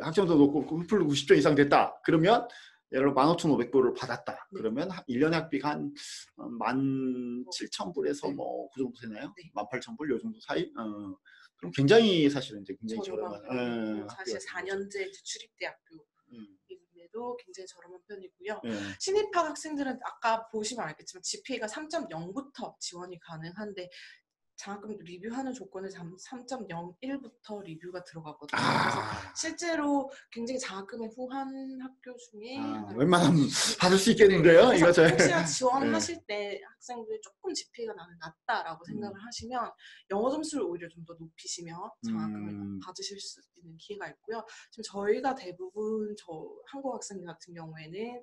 학점도 높고 토플도 90점 이상 됐다. 그러면 예를 들어 15,500불을 받았다. 그러면 1년에 학비가 한 17,000불에서 뭐 그 정도 되나요? 18,000불 요 정도 사이? 그럼 굉장히 사실은 이제 굉장히 저렴한 사실 4년제 주립대학교임에도 굉장히 저렴한 편이고요. 신입학 학생들은 아까 보시면 알겠지만 GPA가 3.0부터 지원이 가능한데 장학금 리뷰하는 조건에 3.01부터 리뷰가 들어가거든요. 그래서 실제로 굉장히 장학금에 후한 학교 중에 웬만하면 받을 수 있겠는데요? 이거 혹시나 지원하실 때 학생들이 조금 GPA가 나는 낮다라고 생각을 하시면 영어 점수를 오히려 좀 더 높이시면 장학금을 받으실 수 있는 기회가 있고요. 지금 저희가 대부분 한국 학생들 같은 경우에는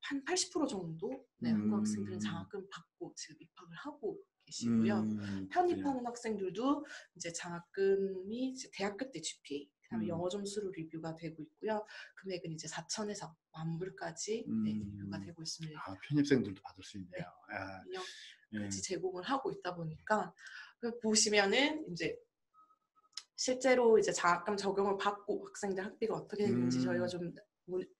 한 80% 정도 한국 학생들은 장학금 받고 지금 입학을 하고 계시고요. 편입하는 학생들도 이제 장학금이 이제 대학교 때 GPA, 그다음에 영어 점수로 리뷰가 되고 있고요. 금액은 이제 4,000에서 10,000불까지 리뷰가 되고 있습니다. 편입생들도 받을 수 있네요. 같이 제공을 하고 있다 보니까 보시면은 이제 실제로 이제 장학금 적용을 받고 학생들 학비가 어떻게 되는지 저희가 좀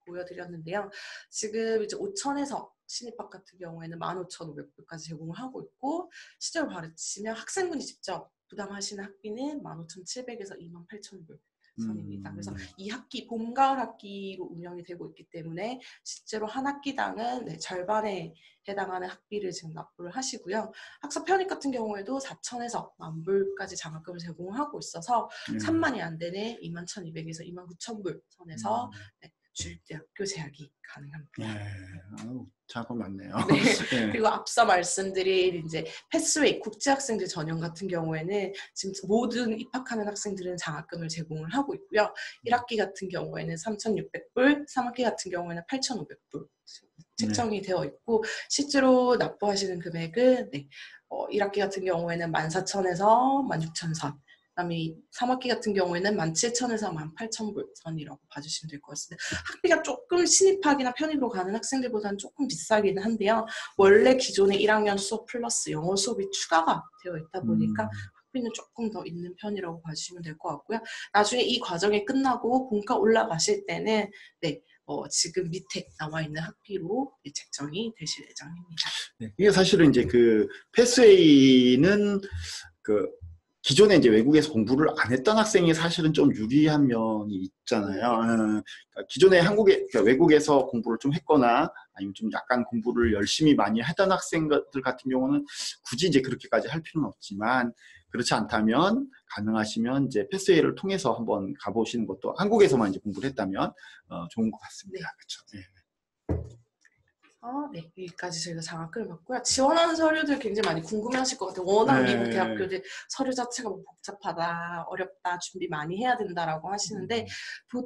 보여드렸는데요. 지금 이제 5,000에서 신입학 같은 경우에는 15,500불까지 제공을 하고 있고 실제로 받으시면 학생분이 직접 부담하시는 학비는 15,700에서 28,000불 선입니다. 그래서 2학기 봄, 가을 학기로 운영이 되고 있기 때문에 실제로 한 학기당은 네, 절반에 해당하는 학비를 지금 납부를 하시고요. 학사 편입 같은 경우에도 4천에서 10,000불까지 장학금을 제공하고 있어서 3만이 안 되는 21,200에서 29,000불 선에서 네, 주립대학교 재학이 가능합니다. 네, 장학금 많네요. 네. 네. 그리고 앞서 말씀드린 이제 패스웨이 국제학생들 전형 같은 경우에는 지금 모든 입학하는 학생들은 장학금을 제공을 하고 있고요. 1학기 같은 경우에는 3,600불, 3학기 같은 경우에는 8,500불 책정이 되어 있고 실제로 납부하시는 금액은 네, 1학기 같은 경우에는 14,000에서 16,000선, 그다음에 3학기 같은 경우에는 17,000에서 18,000불 선이라고 봐주시면 될 것 같습니다. 학비가 조금 신입학이나 편입으로 가는 학생들보다는 조금 비싸기는 한데요. 원래 기존의 1학년 수업 플러스 영어 수업이 추가가 되어 있다 보니까 학비는 조금 더 있는 편이라고 봐주시면 될 것 같고요. 나중에 이 과정이 끝나고 본과 올라가실 때는 네, 지금 밑에 나와 있는 학비로 책정이 되실 예정입니다. 네, 이게 사실은 이제 그 패스웨이는 그 기존에 이제 외국에서 공부를 안 했던 학생이 사실은 좀 유리한 면이 있잖아요. 그러니까 기존에 그러니까 외국에서 공부를 좀 했거나 아니면 좀 약간 공부를 열심히 많이 했던 학생들 같은 경우는 굳이 이제 그렇게까지 할 필요는 없지만 그렇지 않다면 가능하시면 이제 패스웨이를 통해서 한번 가보시는 것도 한국에서만 이제 공부를 했다면 좋은 것 같습니다. 그렇죠. 네. 네, 여기까지 저희가 장학금을 받고요. 지원하는 서류들 굉장히 많이 궁금해하실 것 같아요. 워낙 미국 대학교들 서류 자체가 뭐 복잡하다, 어렵다, 준비 많이 해야 된다라고 하시는데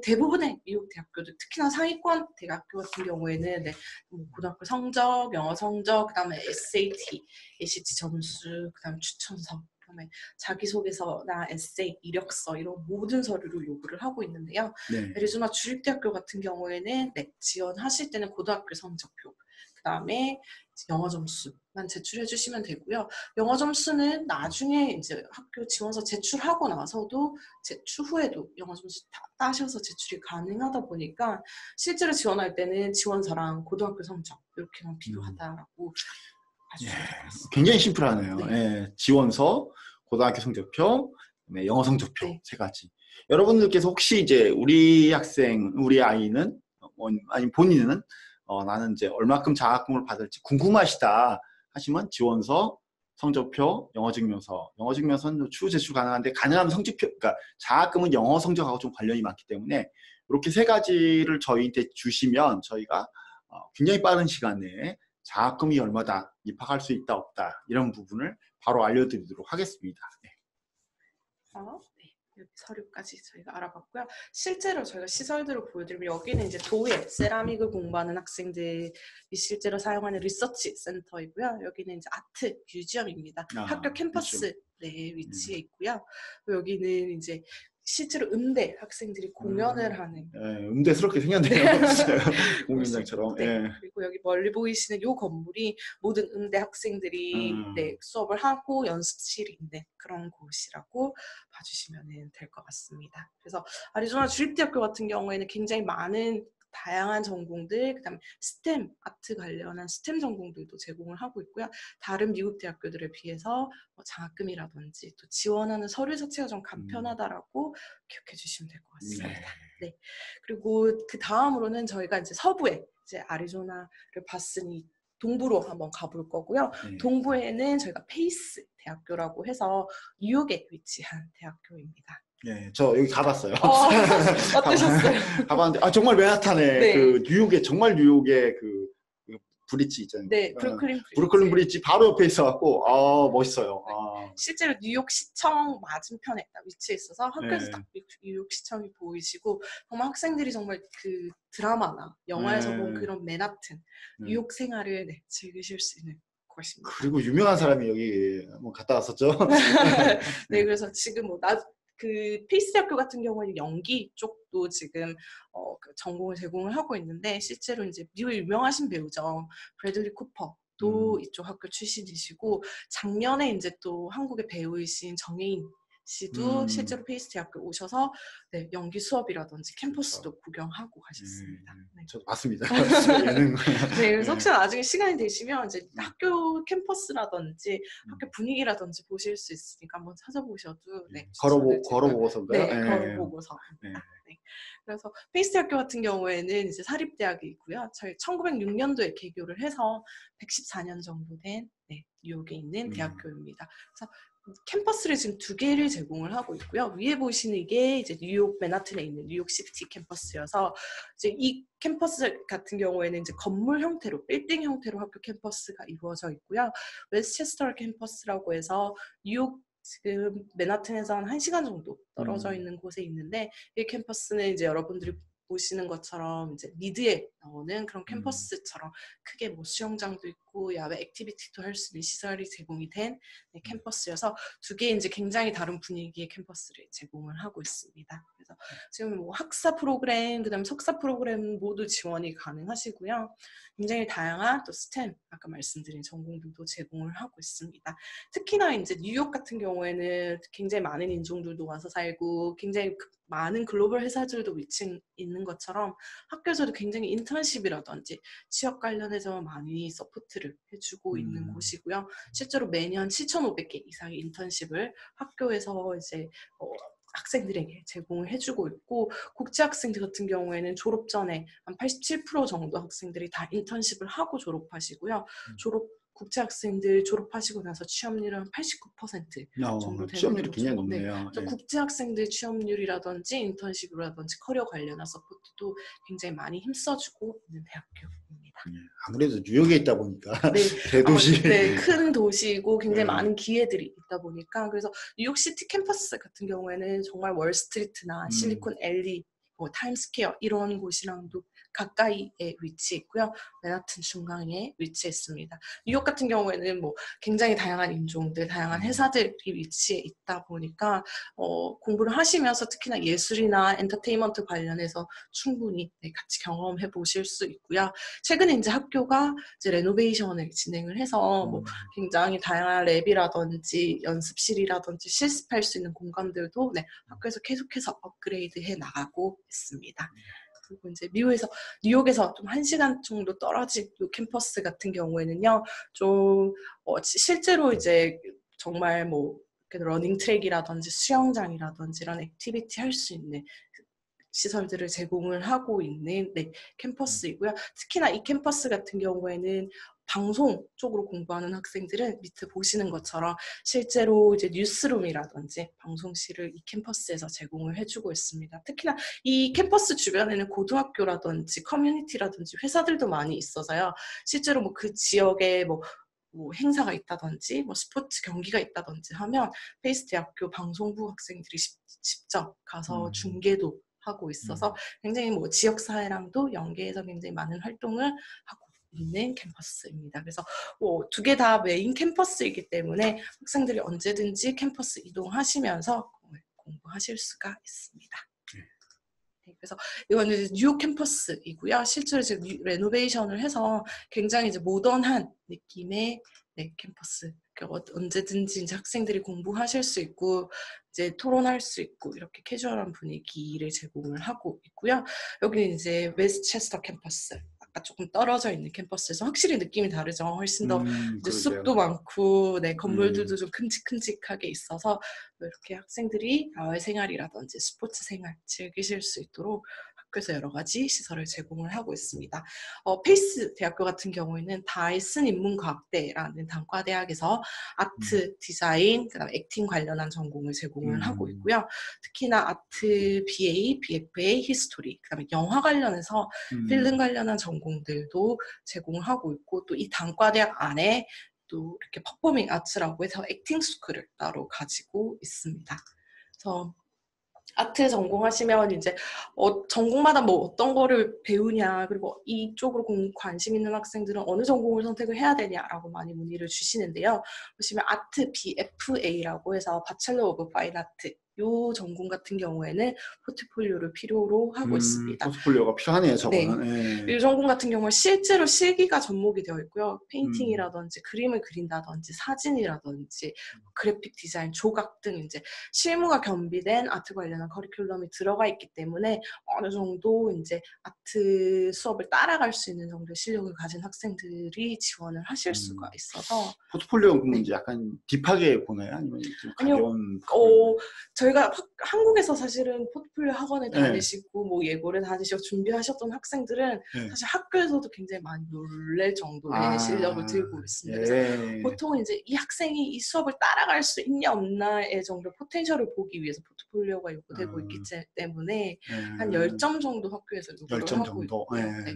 대부분의 미국 대학교들, 특히나 상위권 대학교 같은 경우에는 네, 뭐 고등학교 성적, 영어 성적, 그다음에 SAT, ACT 점수, 그다음에 추천서, 그다음에 자기소개서나 에세이, 이력서 이런 모든 서류를 요구를 하고 있는데요. 네. 애리조나 주립대학교 같은 경우에는 네, 지원하실 때는 고등학교 성적표, 그다음에 영어 점수만 제출해 주시면 되고요. 영어 점수는 나중에 이제 학교 지원서 제출하고 나서도 제출 후에도 영어 점수 다 따셔서 제출이 가능하다 보니까 실제로 지원할 때는 지원서랑 고등학교 성적 이렇게만 필요하다라고 봐주시면 될 것 같습니다. 굉장히 심플하네요. 네. 예, 지원서, 고등학교 성적표, 영어 성적표 네. 세 가지. 여러분들께서 혹시 이제 우리 아이는 아니 본인은 나는 이제 얼마큼 장학금을 받을지 궁금하시다 하시면 지원서, 성적표, 영어 증명서는 추후 제출 가능한데 가능하면 성적표, 그러니까 장학금은 영어 성적하고 좀 관련이 많기 때문에 이렇게 세 가지를 저희한테 주시면 저희가 굉장히 빠른 시간 내에 장학금이 얼마다, 입학할 수 있다 없다 이런 부분을 바로 알려드리도록 하겠습니다. 네. 네, 여기 서류까지 저희가 알아봤고요. 실제로 저희가 시설들을 보여드리면 여기는 이제 도예, 세라믹을 공부하는 학생들이 실제로 사용하는 리서치 센터이고요. 여기는 이제 아트 뮤지엄입니다. 학교 캠퍼스 네, 위치해 있고요. 여기는 이제 실제로 음대 학생들이 공연을 하는 음대스럽게 생겼네요. 공연장처럼. 네. 그리고 여기 멀리 보이시는 이 건물이 모든 음대 학생들이 네, 수업을 하고 연습실이 있는 그런 곳이라고 봐주시면 될 것 같습니다. 그래서 아리조나 주립대학교 같은 경우에는 굉장히 많은 다양한 전공들, 그다음에 스템, 아트 관련한 스템 전공들도 제공을 하고 있고요. 다른 미국 대학교들에 비해서 장학금이라든지 또 지원하는 서류 자체가 좀 간편하다라고 기억해 주시면 될 것 같습니다. 네. 그리고 그 다음으로는 저희가 이제 서부에 이제 아리조나를 봤으니 동부로 한번 가볼 거고요. 동부에는 저희가 페이스 대학교라고 해서 뉴욕에 위치한 대학교입니다. 네, 저 여기 가봤어요. 어떠셨어요? 가봤는데 정말 맨하탄에 네. 그 뉴욕의 그 브릿지 있잖아요. 네, 브루클린 브릿지 바로 옆에 있어갖고 멋있어요. 네. 실제로 뉴욕 시청 맞은편에 딱 위치해 있어서 학교에서 딱 뉴욕 시청이 보이시고 정말 학생들이 정말 그 드라마나 영화에서 본 그런 맨하튼 뉴욕 생활을 즐기실 수 있는 곳입니다. 그리고 유명한 사람이 여기 한번 갔다 왔었죠. 네, 그래서 지금 그 페이스 대학교 같은 경우는 연기 쪽도 지금 그 전공을 제공을 하고 있는데 실제로 이제 미국 유명하신 배우죠. 브래들리 쿠퍼도 이쪽 학교 출신이시고 작년에 이제 또 한국의 배우이신 정혜인 씨도 실제로 페이스 대학교 오셔서 네, 연기 수업이라든지 캠퍼스도 구경하고 가셨습니다. 네. 저도 봤습니다. 예능. 네, 그래서 네. 혹시 나중에 시간이 되시면 이제 학교 캠퍼스라든지 학교 분위기라든지 보실 수 있으니까 한번 찾아보셔도 네, 추천을 드려요. 걸어보고서인가요? 네, 걸어보고서. 네. 네. 그래서 페이스 대학교 같은 경우에는 이제 사립대학이고요. 저희 1906년도에 개교를 해서 114년 정도 된 네, 뉴욕에 있는 대학교입니다. 그래서 캠퍼스를 지금 2개를 제공을 하고 있고요. 위에 보시는 이게 이제 뉴욕 맨하튼에 있는 뉴욕시티 캠퍼스여서 이제 이 캠퍼스 같은 경우에는 이제 건물 형태로 빌딩 형태로 학교 캠퍼스가 이루어져 있고요. 웨스체스터 캠퍼스라고 해서 뉴욕 지금 맨하튼에서 한 1시간 정도 떨어져 있는 곳에 있는데 이 캠퍼스는 이제 여러분들이 보시는 것처럼 이제 미드에 나오는 그런 캠퍼스처럼 크게 뭐 수영장도 있고 야외 액티비티도 할 수 있는 시설이 제공이 된 네, 캠퍼스여서 2개의 이제 굉장히 다른 분위기의 캠퍼스를 제공을 하고 있습니다. 그래서 지금 뭐 학사 프로그램, 그다음에 석사 프로그램 모두 지원이 가능하시고요. 굉장히 다양한 또 스템 아까 말씀드린 전공들도 제공을 하고 있습니다. 특히나 이제 뉴욕 같은 경우에는 굉장히 많은 인종들도 와서 살고 굉장히 많은 글로벌 회사들도 위치 있는 것처럼 학교에서도 굉장히 인턴십이라든지 취업 관련해서 많이 서포트를 해주고 있는 곳이고요. 실제로 매년 7,500개 이상의 인턴십을 학교에서 이제 학생들에게 제공을 해주고 있고 국제 학생들 같은 경우에는 졸업 전에 한 87% 정도 학생들이 다 인턴십을 하고 졸업하시고요. 국제 학생들 졸업하시고 나서 취업률은 89% 정도 되는 취업률이 거죠. 굉장히 높네요. 네. 국제 학생들 취업률이라든지 인턴십이라든지 커리어 관련한 서포트도 굉장히 많이 힘써주고 있는 대학교입니다. 아무래도 뉴욕에 있다 보니까 네, 대도시. 네, 큰 도시이고 굉장히 많은 기회들이 있다 보니까 그래서 뉴욕시티 캠퍼스 같은 경우에는 정말 월스트리트나 실리콘밸리, 뭐 타임스퀘어 이런 곳이랑도 가까이에 위치해 있고요. 맨하튼 중앙에 위치해 있습니다. 뉴욕 같은 경우에는 뭐 굉장히 다양한 인종들, 다양한 회사들이 위치해 있다 보니까 공부를 하시면서 특히나 예술이나 엔터테인먼트 관련해서 충분히 네, 같이 경험해 보실 수 있고요. 최근에 이제 학교가 이제 레노베이션을 진행을 해서 뭐 굉장히 다양한 랩이라든지 연습실이라든지 실습할 수 있는 공간들도 네, 학교에서 계속해서 업그레이드해 나가고 있습니다. 그리고 이제 뉴욕에서 좀 1시간 정도 떨어진 이 캠퍼스 같은 경우에는요, 좀 실제로 이제 정말 뭐 러닝 트랙이라든지 수영장이라든지 이런 액티비티 할 수 있는 시설들을 제공을 하고 있는 네, 캠퍼스이고요. 특히나 이 캠퍼스 같은 경우에는 방송 쪽으로 공부하는 학생들은 밑에 보시는 것처럼 실제로 이제 뉴스룸이라든지 방송실을 이 캠퍼스에서 제공을 해주고 있습니다. 특히나 이 캠퍼스 주변에는 고등학교라든지 커뮤니티라든지 회사들도 많이 있어서요. 실제로 뭐 그 지역에 뭐 행사가 있다든지 뭐 스포츠 경기가 있다든지 하면 페이스 대학교 방송부 학생들이 직접 가서 중계도 하고 있어서 굉장히 뭐 지역사회랑도 연계해서 굉장히 많은 활동을 하고 있는 캠퍼스입니다. 그래서 2개 다 메인 캠퍼스이기 때문에 학생들이 언제든지 캠퍼스 이동하시면서 공부하실 수가 있습니다. 네, 그래서 이거는 뉴욕 캠퍼스이고요. 실제로 지금 레노베이션을 해서 굉장히 이제 모던한 느낌의 네, 캠퍼스. 그러니까 언제든지 이제 학생들이 공부하실 수 있고 이제 토론할 수 있고 이렇게 캐주얼한 분위기를 제공을 하고 있고요. 여기는 이제 웨스체스터 캠퍼스. 아까 조금 떨어져 있는 캠퍼스에서 확실히 느낌이 다르죠. 훨씬 더 이제 숲도 많고, 네, 건물들도 좀 큼직큼직하게 있어서 이렇게 학생들이 야외 생활이라든지 스포츠 생활 즐기실 수 있도록 학교에서 여러 가지 시설을 제공을 하고 있습니다. 페이스 대학교 같은 경우에는 다이슨 인문과학대라는 단과대학에서 아트, 디자인, 그다음에 액팅 관련한 전공을 제공을 하고 있고요. 특히나 아트 BA, BFA, 히스토리, 그다음에 영화 관련해서 필름 관련한 전공들도 제공을 하고 있고 또 이 단과대학 안에 또 이렇게 퍼포밍 아츠라고 해서 액팅 스쿨을 따로 가지고 있습니다. 그래서 아트 전공하시면 이제 전공마다 뭐 어떤 거를 배우냐 그리고 이쪽으로 관심 있는 학생들은 어느 전공을 선택을 해야 되냐라고 많이 문의를 주시는데요. 보시면 아트 BFA라고 해서 바첼러 오브 파인 아트 요 전공 같은 경우에는 포트폴리오를 필요로 하고 있습니다. 포트폴리오가 필요하네요, 네. 저거는. 예. 이 전공 같은 경우는 실제로 실기가 접목이 되어 있고요. 음. 페인팅이라든지 그림을 그린다든지 사진이라든지 그래픽 디자인, 조각 등 이제 실무가 겸비된 아트 관련한 커리큘럼이 들어가 있기 때문에 어느 정도 이제 아트 수업을 따라갈 수 있는 정도의 실력을 가진 학생들이 지원을 하실 수가 있어서 포트폴리오 그러면 이제 약간 딥하게 보나요? 아니면 좀 아니요. 가벼운? 저희가 한국에서 사실은 포트폴리오 학원을 네. 다니시고 뭐 예고를 다니시고 준비하셨던 학생들은 네. 사실 학교에서도 굉장히 많이 놀랄 정도의 실력을 들고 있습니다. 그래서 보통은 이제 이 학생이 이 수업을 따라갈 수 있냐 없냐의 정도 포텐셜을 보기 위해서 포트폴리오가 요구되고 있기 때문에 한 10점 정도 학교에서 요구를 10점 하고 정도. 있고요. 네.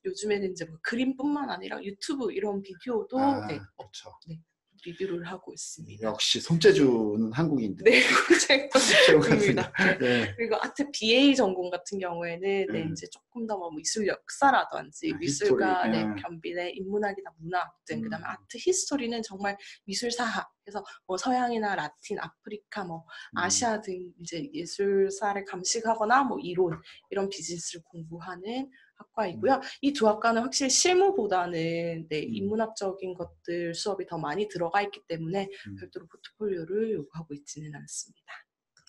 요즘에는 이제 뭐 그림뿐만 아니라 유튜브 이런 비디오도 그렇죠. 네, 리뷰를 하고 있습니다. 역시 손재주는 한국인들. 네, 제입니다. 네. 그리고 아트 BA 전공 같은 경우에는 네, 이제 조금 더 뭐 미술 역사라든지 미술과 네, 겸비된 인문학이나 문학 등 그다음에 아트 히스토리는 정말 미술사학 그래서 뭐 서양이나 라틴, 아프리카, 뭐 아시아 등 이제 예술사를 감식하거나 뭐 이론 이런 비즈니스를 공부하는 학과이고요. 이 두 학과는 확실히 실무보다는 네, 인문학적인 것들 수업이 더 많이 들어가 있기 때문에 별도로 포트폴리오를 요구하고 있지는 않습니다.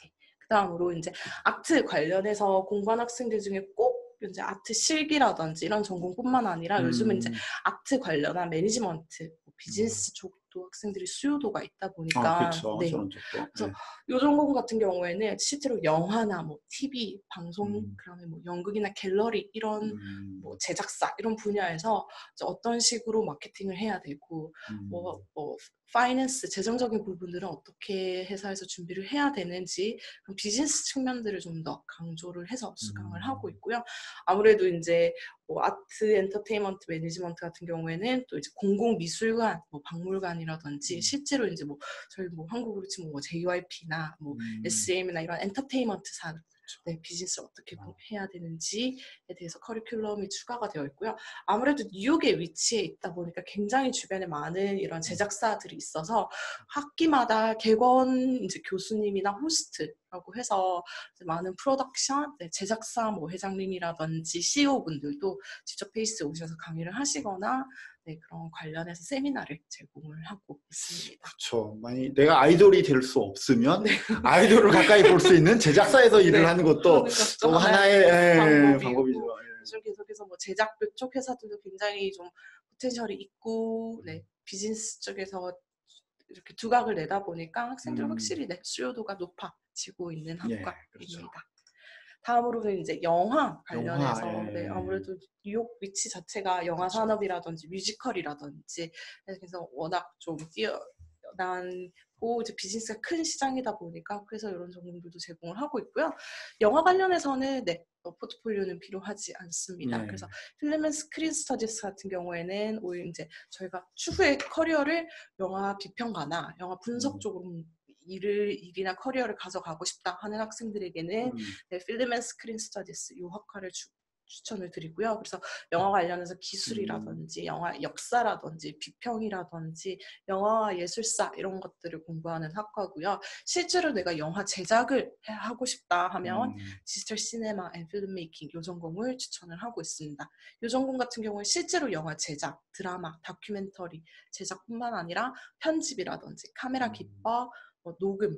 네. 그다음으로 이제 아트 관련해서 공부한 학생들 중에 꼭 이제 아트 실기라든지 이런 전공뿐만 아니라 요즘은 이제 아트 관련한 매니지먼트, 비즈니스 쪽도 학생들이 수요도가 있다 보니까 그렇죠. 네. 저런 쪽도. 그래서 요 전공 같은 경우에는 실제로 영화나 뭐 TV, 방송, 그다음에 뭐 연극이나 갤러리 이런 뭐 제작사 이런 분야에서 어떤 식으로 마케팅을 해야 되고 뭐 파이낸스 재정적인 부분들은 어떻게 회사에서 준비를 해야 되는지 그런 비즈니스 측면들을 좀 더 강조를 해서 수강을 하고 있고요. 아무래도 이제 뭐 아트 엔터테인먼트 매니지먼트 같은 경우에는 또 이제 공공미술관, 뭐 박물관이라든지 실제로 이제 뭐 저희 뭐 한국으로 치면 뭐 JYP나 뭐 SM이나 이런 엔터테인먼트사 네, 비즈니스를 어떻게 해야 되는지에 대해서 커리큘럼이 추가가 되어 있고요. 아무래도 뉴욕에 위치해 있다 보니까 굉장히 주변에 많은 이런 제작사들이 있어서 학기마다 객원 이제 교수님이나 호스트라고 해서 많은 프로덕션, 네, 제작사 뭐 회장님이라든지 CEO 분들도 직접 페이스에 오셔서 강의를 하시거나 네, 그런 관련해서 세미나를 제공을 하고 있습니다. 그렇죠. 만약 내가 아이돌이 될 수 없으면 아이돌을 가까이 볼 수 있는 제작사에서 일을 하는 것도 또 하나의 방법이죠. 요즘 계속해서 뭐 제작비 쪽 회사들도 굉장히 좀 포텐셜이 있고 네, 비즈니스 쪽에서 이렇게 두각을 내다 보니까 학생들 확실히 네, 수요도가 높아지고 있는 학과입니다. 그렇죠. 다음으로는 이제 영화 관련해서 네, 아무래도 뉴욕 위치 자체가 영화 그렇죠. 산업이라든지 뮤지컬이라든지 그래서 워낙 좀 뛰어난 이제 비즈니스가 큰 시장이다 보니까 그래서 이런 전공들도 제공을 하고 있고요. 영화 관련해서는 네, 포트폴리오는 필요하지 않습니다. 그래서 필름 앤 스크린 스터디스 같은 경우에는 오히려 이제 저희가 추후의 커리어를 영화 비평가나 영화 분석 쪽으로 일이나 커리어를 가져가고 싶다 하는 학생들에게는 네, 필름 앤 스크린 스터디스 이 학과를 추천을 드리고요. 그래서 영화 관련해서 기술이라든지 영화 역사라든지 비평이라든지 영화와 예술사 이런 것들을 공부하는 학과고요. 실제로 내가 영화 제작을 하고 싶다 하면 디지털 시네마 앤 필름 메이킹 이 전공을 추천을 하고 있습니다. 이 전공 같은 경우에 실제로 영화 제작, 드라마, 다큐멘터리 제작뿐만 아니라 편집이라든지 카메라 기법, 녹음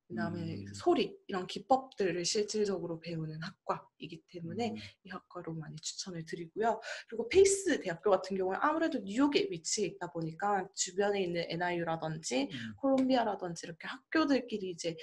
그다음에 소리 이런 기법들을 실질적으로 배우는 학과이기 때문에 이 학과로 많이 추천을 드리고요. 그리고 페이스 대학교 같은 경우는 아무래도 뉴욕에 위치해 있다 보니까 주변에 있는 NIU라든지 콜롬비아라든지 이렇게 학교들끼리 이제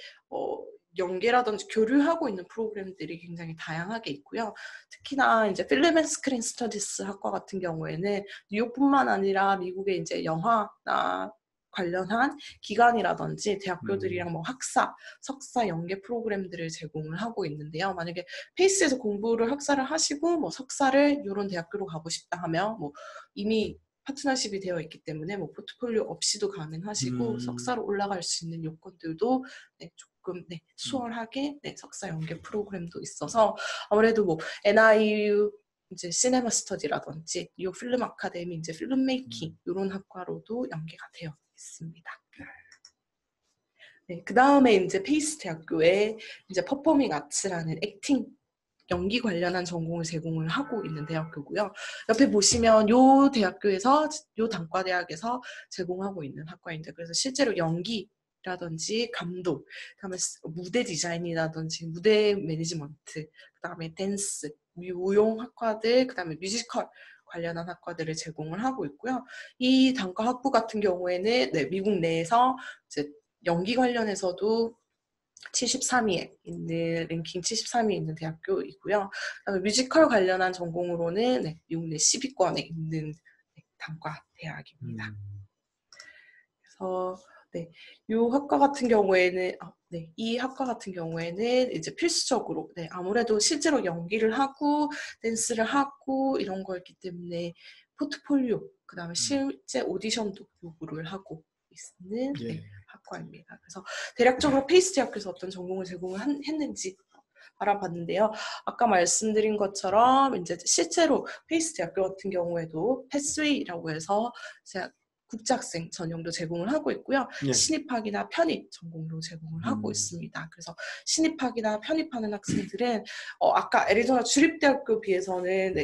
연계라든지 교류하고 있는 프로그램들이 굉장히 다양하게 있고요. 특히나 이제 필름 앤 스크린 스터디스 학과 같은 경우에는 뉴욕뿐만 아니라 미국의 이제 영화나 관련한 기관이라든지 대학교들이랑 뭐 학사, 석사 연계 프로그램들을 제공을 하고 있는데요. 만약에 페이스에서 공부를 학사를 하시고 뭐 석사를 이런 대학교로 가고 싶다 하면 뭐 이미 파트너십이 되어 있기 때문에 뭐 포트폴리오 없이도 가능하시고 석사로 올라갈 수 있는 요건들도 네, 조금 네, 수월하게 네, 석사 연계 프로그램도 있어서 아무래도 뭐 NIU 이제 시네마 스터디라든지 뉴욕 필름 아카데미 이제 필름 메이킹 이런 학과로도 연계가 되어 있습니다. 네, 그 다음에 이제 페이스 대학교에 이제 퍼포밍 아츠라는 액팅 연기 관련한 전공을 제공을 하고 있는 대학교고요. 옆에 보시면 요 대학교에서 요 단과대학에서 제공하고 있는 학과인데 그래서 실제로 연기라든지 감독, 그다음에 무대 디자인이라든지 무대 매니지먼트, 그다음에 댄스, 무용 학과들, 그다음에 뮤지컬 관련한 학과들을 제공을 하고 있고요. 이 단과 학부 같은 경우에는 네, 미국 내에서 이제 연기 관련해서도 73위에 있는 랭킹 73위에 있는 대학교이고요. 그다음에 뮤지컬 관련한 전공으로는 네, 미국 내 10위권에 있는 네, 단과 대학입니다. 그래서 네, 이 학과 같은 경우에는 네, 이 학과 같은 경우에는 이제 필수적으로 네, 아무래도 실제로 연기를 하고 댄스를 하고 이런 거였기 때문에 포트폴리오 그다음에 실제 오디션도 요구를 하고 있는 네, 학과입니다. 그래서 대략적으로 페이스 대학교에서 어떤 전공을 제공을 했는지 알아봤는데요. 아까 말씀드린 것처럼 이제 실제로 페이스 대학교 같은 경우에도 패스웨이라고 해서 국제학생 전용도 제공을 하고 있고요. 신입학이나 편입 전공도 제공을 하고 있습니다. 그래서 신입학이나 편입하는 학생들은 아까 애리조나 주립대학교 비해서는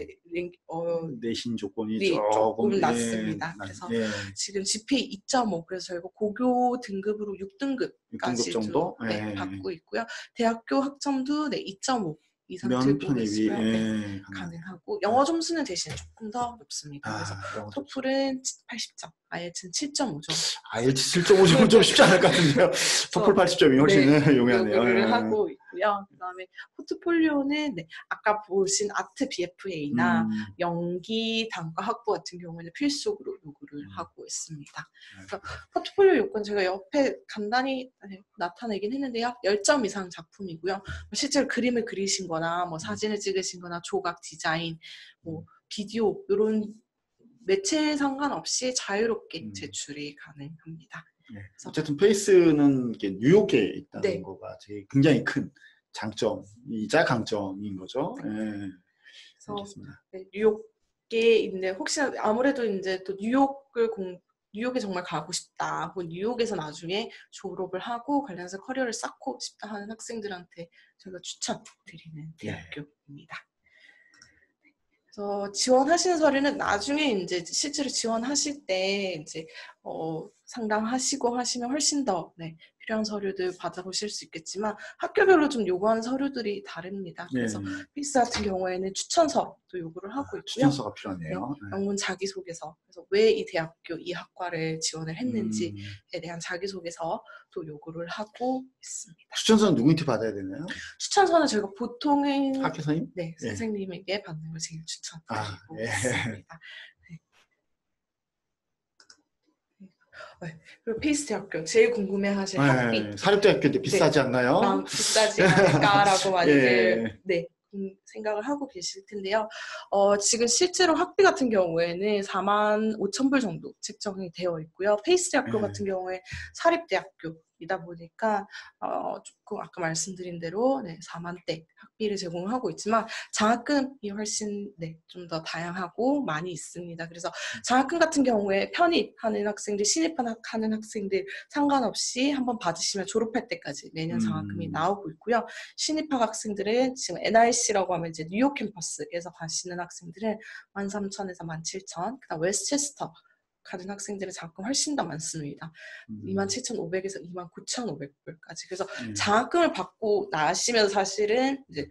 내신 조건이 네, 조금 낮습니다. 예, 그래서 지금 GPA 2.5 그래서 저희가 고교 등급으로 6등급까지 정도 네, 받고 있고요. 대학교 학점도 네, 2.5 이상 면 들고 편입이 계시고요. 네, 가능하고 영어 점수는 대신 조금 더 높습니다. 그래서 토플은 80점, IELTS는 7.5점. IELTS 7.5점은 좀 쉽지 않을 것 같은데요. 토플 80점이 훨씬 용이하네요. 요구를 하고 있고요. 그다음에 포트폴리오는 네, 아까 보신 아트 BFA나 연기 단과 학부 같은 경우에는 필수적으로 요구를 하고 있습니다. 그래서 포트폴리오 요건 제가 옆에 간단히 나타내긴 했는데요. 10점 이상 작품이고요. 실제로 그림을 그리신 거나 뭐 사진을 찍으신 거나 조각 디자인, 뭐 비디오 이런 매체에 상관없이 자유롭게 제출이 가능합니다. 네. 어쨌든 페이스는 이게 뉴욕에 있다는 네. 거가 굉장히 큰 장점이자 강점인 거죠. 네. 그래서 알겠습니다. 네, 뉴욕에 있는 혹시나 아무래도 이제 또 뉴욕에 정말 가고 싶다, 혹은 뉴욕에서 나중에 졸업을 하고 관련해서 커리어를 쌓고 싶다 하는 학생들한테 저희가 추천드리는 대학교입니다. 그래서 지원하시는 서류는 나중에 이제 실제로 지원하실 때 이제 상담하시고 하시면 훨씬 더 필요한 서류들 받아보실 수 있겠지만 학교별로 좀 요구하는 서류들이 다릅니다. 그래서 페이스 같은 경우에는 추천서도 요구를 하고 있고요. 추천서가 필요하네요. 영문 자기소개서, 그래서 왜 이 대학교, 이 학과를 지원을 했는지에 대한 자기소개서도 요구를 하고 있습니다. 추천서는 누구한테 받아야 되나요? 추천서는 저희가 보통은 학교선생님? 네, 선생님에게 받는 걸 제일 추천드리고 있습니다. 그리고 페이스 대학교 제일 궁금해하실 학비. 사립대학교인데 비싸지 않나요? 비싸지 않을까라고 많이들 생각을 하고 계실 텐데요. 지금 실제로 학비 같은 경우에는 45,000불 정도 책정이 되어 있고요. 페이스 대학교 같은 경우에 사립대학교이다 보니까 조금 아까 말씀드린 대로 4만대 학비를 제공하고 있지만 장학금이 훨씬 좀 더 다양하고 많이 있습니다. 그래서 장학금 같은 경우에 편입하는 학생들, 신입하는 학생들 상관없이 한번 받으시면 졸업할 때까지 매년 장학금이 나오고 있고요. 신입학 학생들은 지금 NIC라고 하면 이제 뉴욕 캠퍼스에서 가시는 학생들은 13,000에서 17,000, 그다음 웨스체스터 가는 학생들은 장학금 훨씬 더 많습니다. 27,500에서 29,500불까지. 그래서 장학금을 받고 나시면 사실은 이제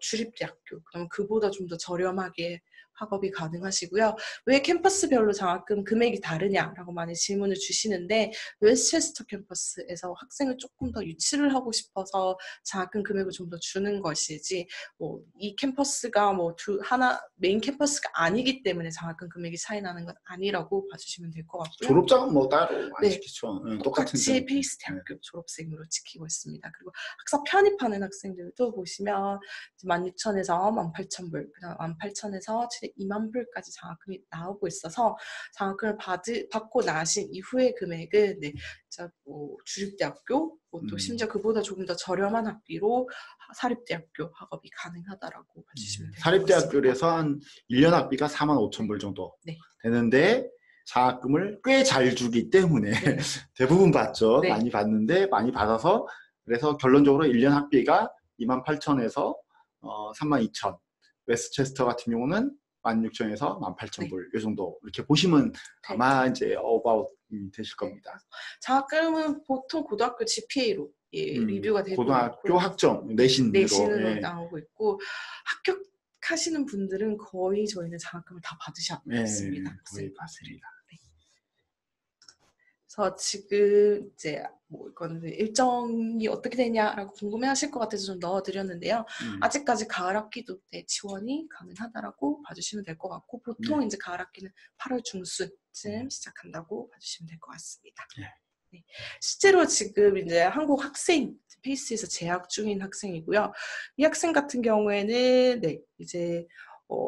주립대학교, 그럼 그보다 좀 더 저렴하게 학업이 가능하시고요. 왜 캠퍼스별로 장학금 금액이 다르냐라고 많이 질문을 주시는데 웨스체스터 캠퍼스에서 학생을 조금 더 유치를 하고 싶어서 장학금 금액을 좀 더 주는 것이지 이 캠퍼스가 메인 캠퍼스가 아니기 때문에 장학금 금액이 차이 나는 건 아니라고 봐주시면 될 것 같고요. 졸업장은 뭐 따로 안 시키죠. 똑같이 페이스 대학교 졸업생으로 지키고 있습니다. 그리고 학사 편입하는 학생들도 보시면 16,000에서 18,000불, 그다음 18,000에서 20,000불까지 장학금이 나오고 있어서 장학금을 받고 나신 이후의 금액은 주립대학교, 또 심지어 그보다 조금 더 저렴한 학비로 사립대학교 학업이 가능하다라고 봐주시면 됩니다. 사립대학교에서 한 1년 학비가 45,000불 정도 되는데 장학금을 꽤 잘 주기 때문에 네. 대부분 받죠. 네. 많이 받는데 많이 받아서 그래서 결론적으로 1년 학비가 28,000에서 32,000. 웨스체스터 같은 경우는 16,000에서 네. 18,000불 이 정도 이렇게 보시면 아마 이제 어바웃 되실 네. 겁니다. 장학금은 보통 고등학교 GPA로 리뷰가 되고 고등학교 있고요. 학점 내신으로 내신으로 예. 나오고 있고 합격하시는 분들은 거의 저희는 장학금을 다 받으셨습니다. 예, 거의 학생분들이. 맞습니다. 네. 그래서 지금 이제 뭐 이거는 일정이 어떻게 되냐라고 궁금해하실 것 같아서 좀 넣어드렸는데요. 아직까지 가을 학기도 네, 지원이 가능하다라고 봐주시면 될 것 같고 보통 네. 이제 가을 학기는 8월 중순쯤 시작한다고 봐주시면 될 것 같습니다. 네. 네. 실제로 지금 이제 한국 학생 페이스에서 재학 중인 학생이고요. 이 학생 같은 경우에는 네, 이제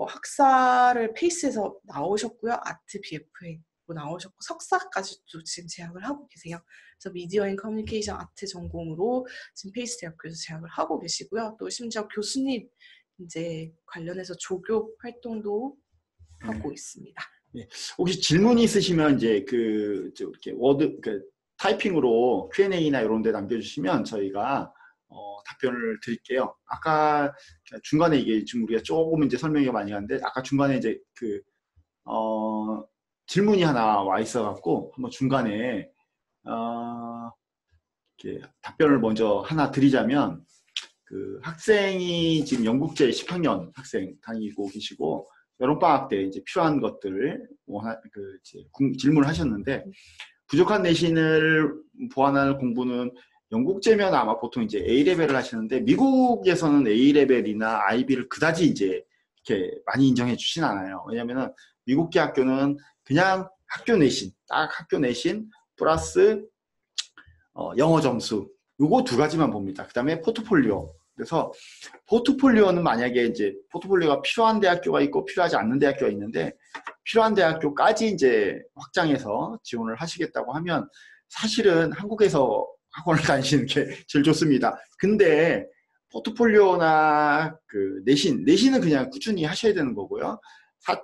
학사를 페이스에서 나오셨고요. 아트 BFA 나오셨고 석사까지도 지금 재학을 하고 계세요. 그래서 미디어 앤 커뮤니케이션 아트 전공으로 지금 페이스 대학교에서 재학을 하고 계시고요. 또 심지어 교수님 이제 관련해서 조교 활동도 하고 있습니다. 예. 혹시 질문 있으시면 이제 이렇게 워드 타이핑으로 Q&A나 이런 데 남겨주시면 저희가 답변을 드릴게요. 아까 중간에 이게 지금 우리가 조금 이제 설명이 많이 갔는데 아까 중간에 이제 질문이 하나 와 있어갖고 한번 중간에 이렇게 답변을 먼저 하나 드리자면 학생이 지금 영국제 10학년 학생 다니고 계시고 여름방학 때 이제 필요한 것들을 질문을 하셨는데 부족한 내신을 보완하는 공부는 영국제면 아마 보통 이제 A레벨을 하시는데 미국에서는 A레벨이나 IB를 그다지 이제 이렇게 많이 인정해 주진 않아요. 왜냐면은 미국계 학교는 그냥 학교 내신, 딱 학교 내신 플러스 영어 점수 요거 두 가지만 봅니다. 그 다음에 포트폴리오. 그래서 포트폴리오는 만약에 이제 포트폴리오가 필요한 대학교가 있고 필요하지 않는 대학교가 있는데 필요한 대학교까지 이제 확장해서 지원을 하시겠다고 하면 사실은 한국에서 학원을 다니시는 게 제일 좋습니다. 근데 포트폴리오나 내신은 그냥 꾸준히 하셔야 되는 거고요.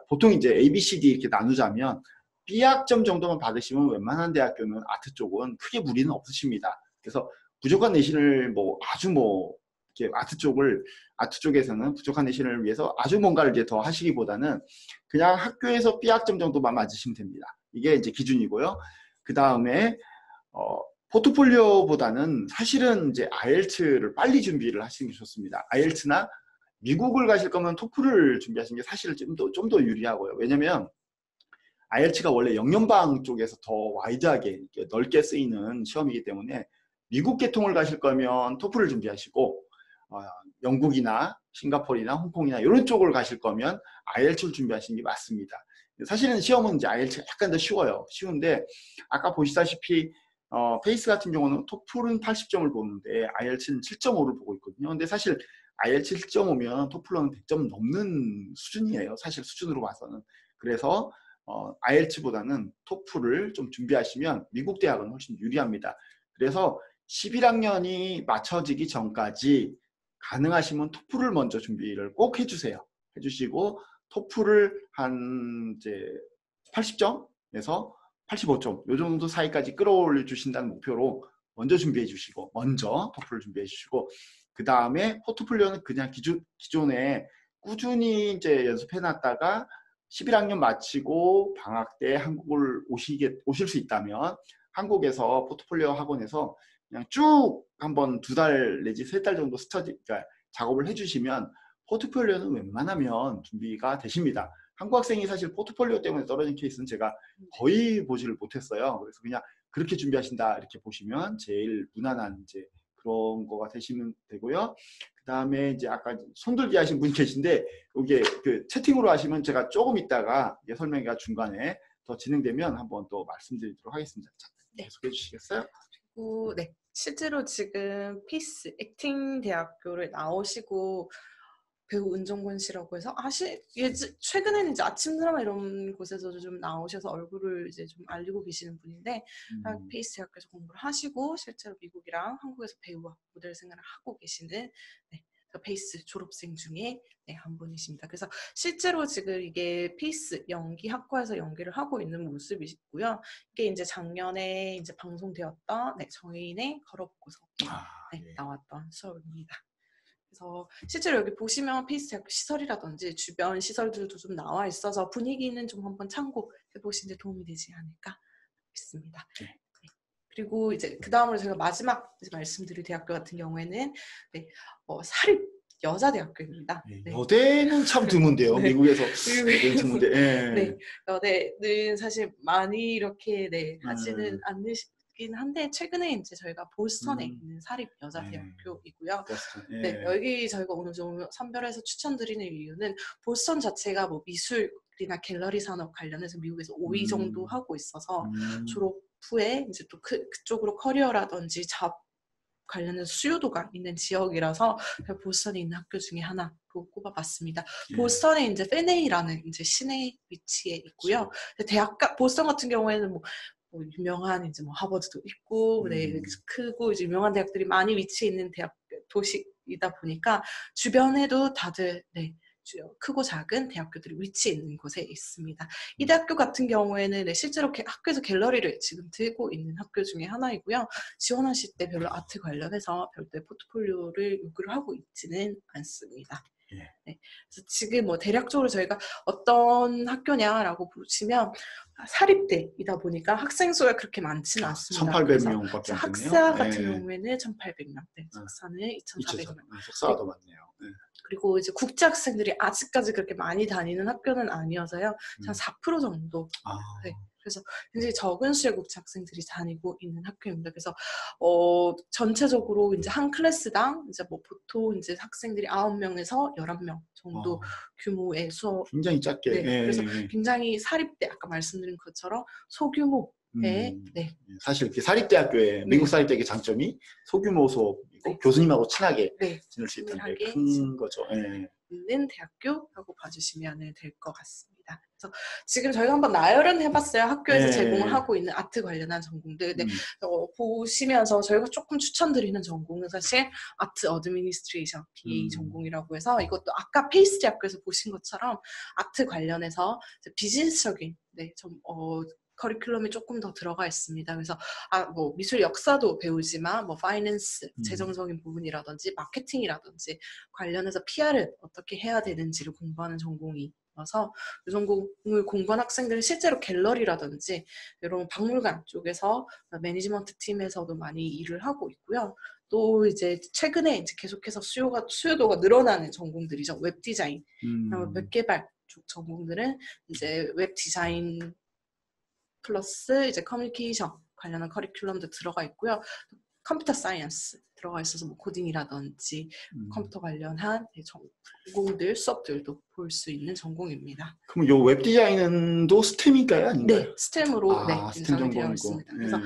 보통 이제 A, B, C, D 이렇게 나누자면 B학점 정도만 받으시면 웬만한 대학교는 아트 쪽은 크게 무리는 없으십니다. 그래서 부족한 내신을 이렇게 아트 쪽에서는 부족한 내신을 위해서 아주 뭔가를 이제 더 하시기보다는 그냥 학교에서 B학점 정도만 맞으시면 됩니다. 이게 이제 기준이고요. 그 다음에 포트폴리오보다는 사실은 이제 IELTS를 빨리 준비를 하시는 게 좋습니다. IELTS나 미국을 가실 거면 토플을 준비하시는 게 사실 좀 더 유리하고요. 왜냐면 IELTS가 원래 영연방 쪽에서 더 와이드하게 넓게 쓰이는 시험이기 때문에 미국 계통을 가실 거면 토플을 준비하시고 영국이나 싱가포르나 홍콩이나 이런 쪽을 가실 거면 IELTS를 준비하시는 게 맞습니다. 사실은 시험은 이제 IELTS가 약간 더 쉬워요. 쉬운데 아까 보시다시피 페이스 같은 경우는 토플은 80점을 보는데 IELTS는 7.5를 보고 있거든요. 근데 사실 IELTS 7.5면 토플은 100점 넘는 수준이에요. 사실 수준으로 봐서는. 그래서 IELTS보다는 토플을 좀 준비하시면 미국 대학은 훨씬 유리합니다. 그래서 11학년이 맞춰지기 전까지 가능하시면 토플을 먼저 준비를 꼭 해주세요. 해주시고 토플을 한 이제 80점에서 85점 이 정도 사이까지 끌어올려 주신다는 목표로 먼저 준비해 주시고 먼저 토플을 준비해 주시고 그 다음에 포트폴리오는 그냥 기존에 꾸준히 이제 연습해 놨다가 11학년 마치고 방학 때 한국을 오실 수 있다면 한국에서 포트폴리오 학원에서 그냥 쭉 한번 2달 내지 3달 정도 그러니까 작업을 해주시면 포트폴리오는 웬만하면 준비가 되십니다. 한국 학생이 사실 포트폴리오 때문에 떨어진 케이스는 제가 거의 보지를 못했어요. 그래서 그냥 그렇게 준비하신다 이렇게 보시면 제일 무난한 이제 그런 거가 되시면 되고요. 그 다음에 이제 아까 손들기 하신 분이 계신데 이게 채팅으로 하시면 제가 조금 있다가 설명회가 중간에 더 진행되면 한번 또 말씀드리도록 하겠습니다. 자, 계속해 주시겠어요? 그리고 네, 실제로 지금 페이스 액팅 대학교를 나오시고 배우 은정권 씨라고 해서 최근에는 이제 아침 드라마 이런 곳에서도 좀 나오셔서 얼굴을 이제 좀 알리고 계시는 분인데 페이스 대학교에서 공부를 하시고 실제로 미국이랑 한국에서 배우와 모델 생활을 하고 계시는 네, 페이스 졸업생 중에 네, 한 분이십니다. 그래서 실제로 지금 이게 페이스 연기 학과에서 연기를 하고 있는 모습이고요. 이게 이제 작년에 이제 방송되었던 네, 정인의 걸어보고서 네, 예. 나왔던 수업입니다. 그래서 실제로 여기 보시면 페이스 대학교 시설이라든지 주변 시설들도 좀 나와 있어서 분위기는 좀 한번 참고해 보시는 데 도움이 되지 않을까 싶습니다. 네. 네. 그리고 이제 그 다음으로 제가 마지막 이제 말씀드릴 대학교 같은 경우에는 네, 사립 여자대학교입니다. 네. 여대는 참 드문데요. 네. 미국에서 여대는 드문데. 예. 네, 여대는 사실 많이 이렇게 네, 하지는 음. 않으시긴 한데 최근에 이제 저희가 보스턴에 있는 사립 여자대학교이고요. 보스턴. 예. 네, 여기 저희가 오늘 좀 선별해서 추천드리는 이유는 보스턴 자체가 뭐 미술이나 갤러리 산업 관련해서 미국에서 5위 정도 하고 있어서 졸업 후에 이제 또 그쪽으로 커리어라든지 잡 관련해서 수요도가 있는 지역이라서 보스턴에 있는 학교 중에 하나로 꼽아봤습니다. 예. 보스턴에 이제 페네이라는 이제 시내 위치에 있고요. 보스턴 같은 경우에는 뭐 유명한 이제 뭐 하버드도 있고, 네, 크고 이제 유명한 대학들이 많이 위치해 있는 대학 도시이다 보니까 주변에도 다들 네. 크고 작은 대학교들이 위치해 있는 곳에 있습니다. 이 대학교 같은 경우에는 네, 실제로 학교에서 갤러리를 지금 들고 있는 학교 중에 하나이고요. 지원하실 때 별로 아트 관련해서 별도의 포트폴리오를 요구를 하고 있지는 않습니다. 네. 그래서 지금 뭐 대략적으로 저희가 어떤 학교냐라고 보시면 사립대이다 보니까 학생 수가 그렇게 많지는 않습니다. 1,800명밖에 안 됐네요. 학사 같은 경우에는 1,800명, 네, 석사는 2,400명. 석사가 더 많네요. 네. 그리고 이제 국제 학생들이 아직까지 그렇게 많이 다니는 학교는 아니어서요. 한 4% 정도. 네. 그래서 굉장히 적은 수의 국제 학생들이 다니고 있는 학교입니다. 그래서 전체적으로 이제 한 클래스당 이제 뭐 보통 이제 학생들이 9명에서 11명 정도 규모의 수업. 굉장히 작게. 네. 그래서 굉장히 사립대 아까 말씀드린 것처럼 소규모의 네. 사실 이렇게 사립대학교의 미국 사립대학의 장점이 소규모 수업이고 교수님하고 친하게 지낼 수 있다는 게 큰 거죠. 있는 대학교라고 봐주시면 될 것 같습니다. 그래서 지금 저희가 한번 나열은 해봤어요. 학교에서 제공을 하고 있는 아트 관련한 전공들. 근데 보시면서 저희가 조금 추천드리는 전공은 사실 아트 어드미니스트레이션 BA 전공이라고 해서 이것도 아까 페이스 대학교에서 보신 것처럼 아트 관련해서 비즈니스적인 커리큘럼이 조금 더 들어가 있습니다. 그래서 뭐 미술 역사도 배우지만 뭐 파이낸스, 재정적인 부분이라든지 마케팅이라든지 관련해서 PR을 어떻게 해야 되는지를 공부하는 전공이어서 이 전공을 공부한 학생들은 실제로 갤러리라든지 이런 박물관 쪽에서 매니지먼트 팀에서도 많이 일을 하고 있고요. 또 이제 최근에 이제 계속해서 수요도가 늘어나는 전공들이죠. 웹 디자인, 웹 개발 쪽 전공들은 이제 웹 디자인 플러스 이제 커뮤니케이션 관련한 커리큘럼도 들어가 있고요. 컴퓨터 사이언스 들어가 있어서 뭐 코딩이라든지 컴퓨터 관련한 전공들 수업들도 볼 수 있는 전공입니다. 그럼 요 웹 디자인도 스템인가요, 아닌가요? 네, 스템으로 인정이 되어 있습니다. 그래서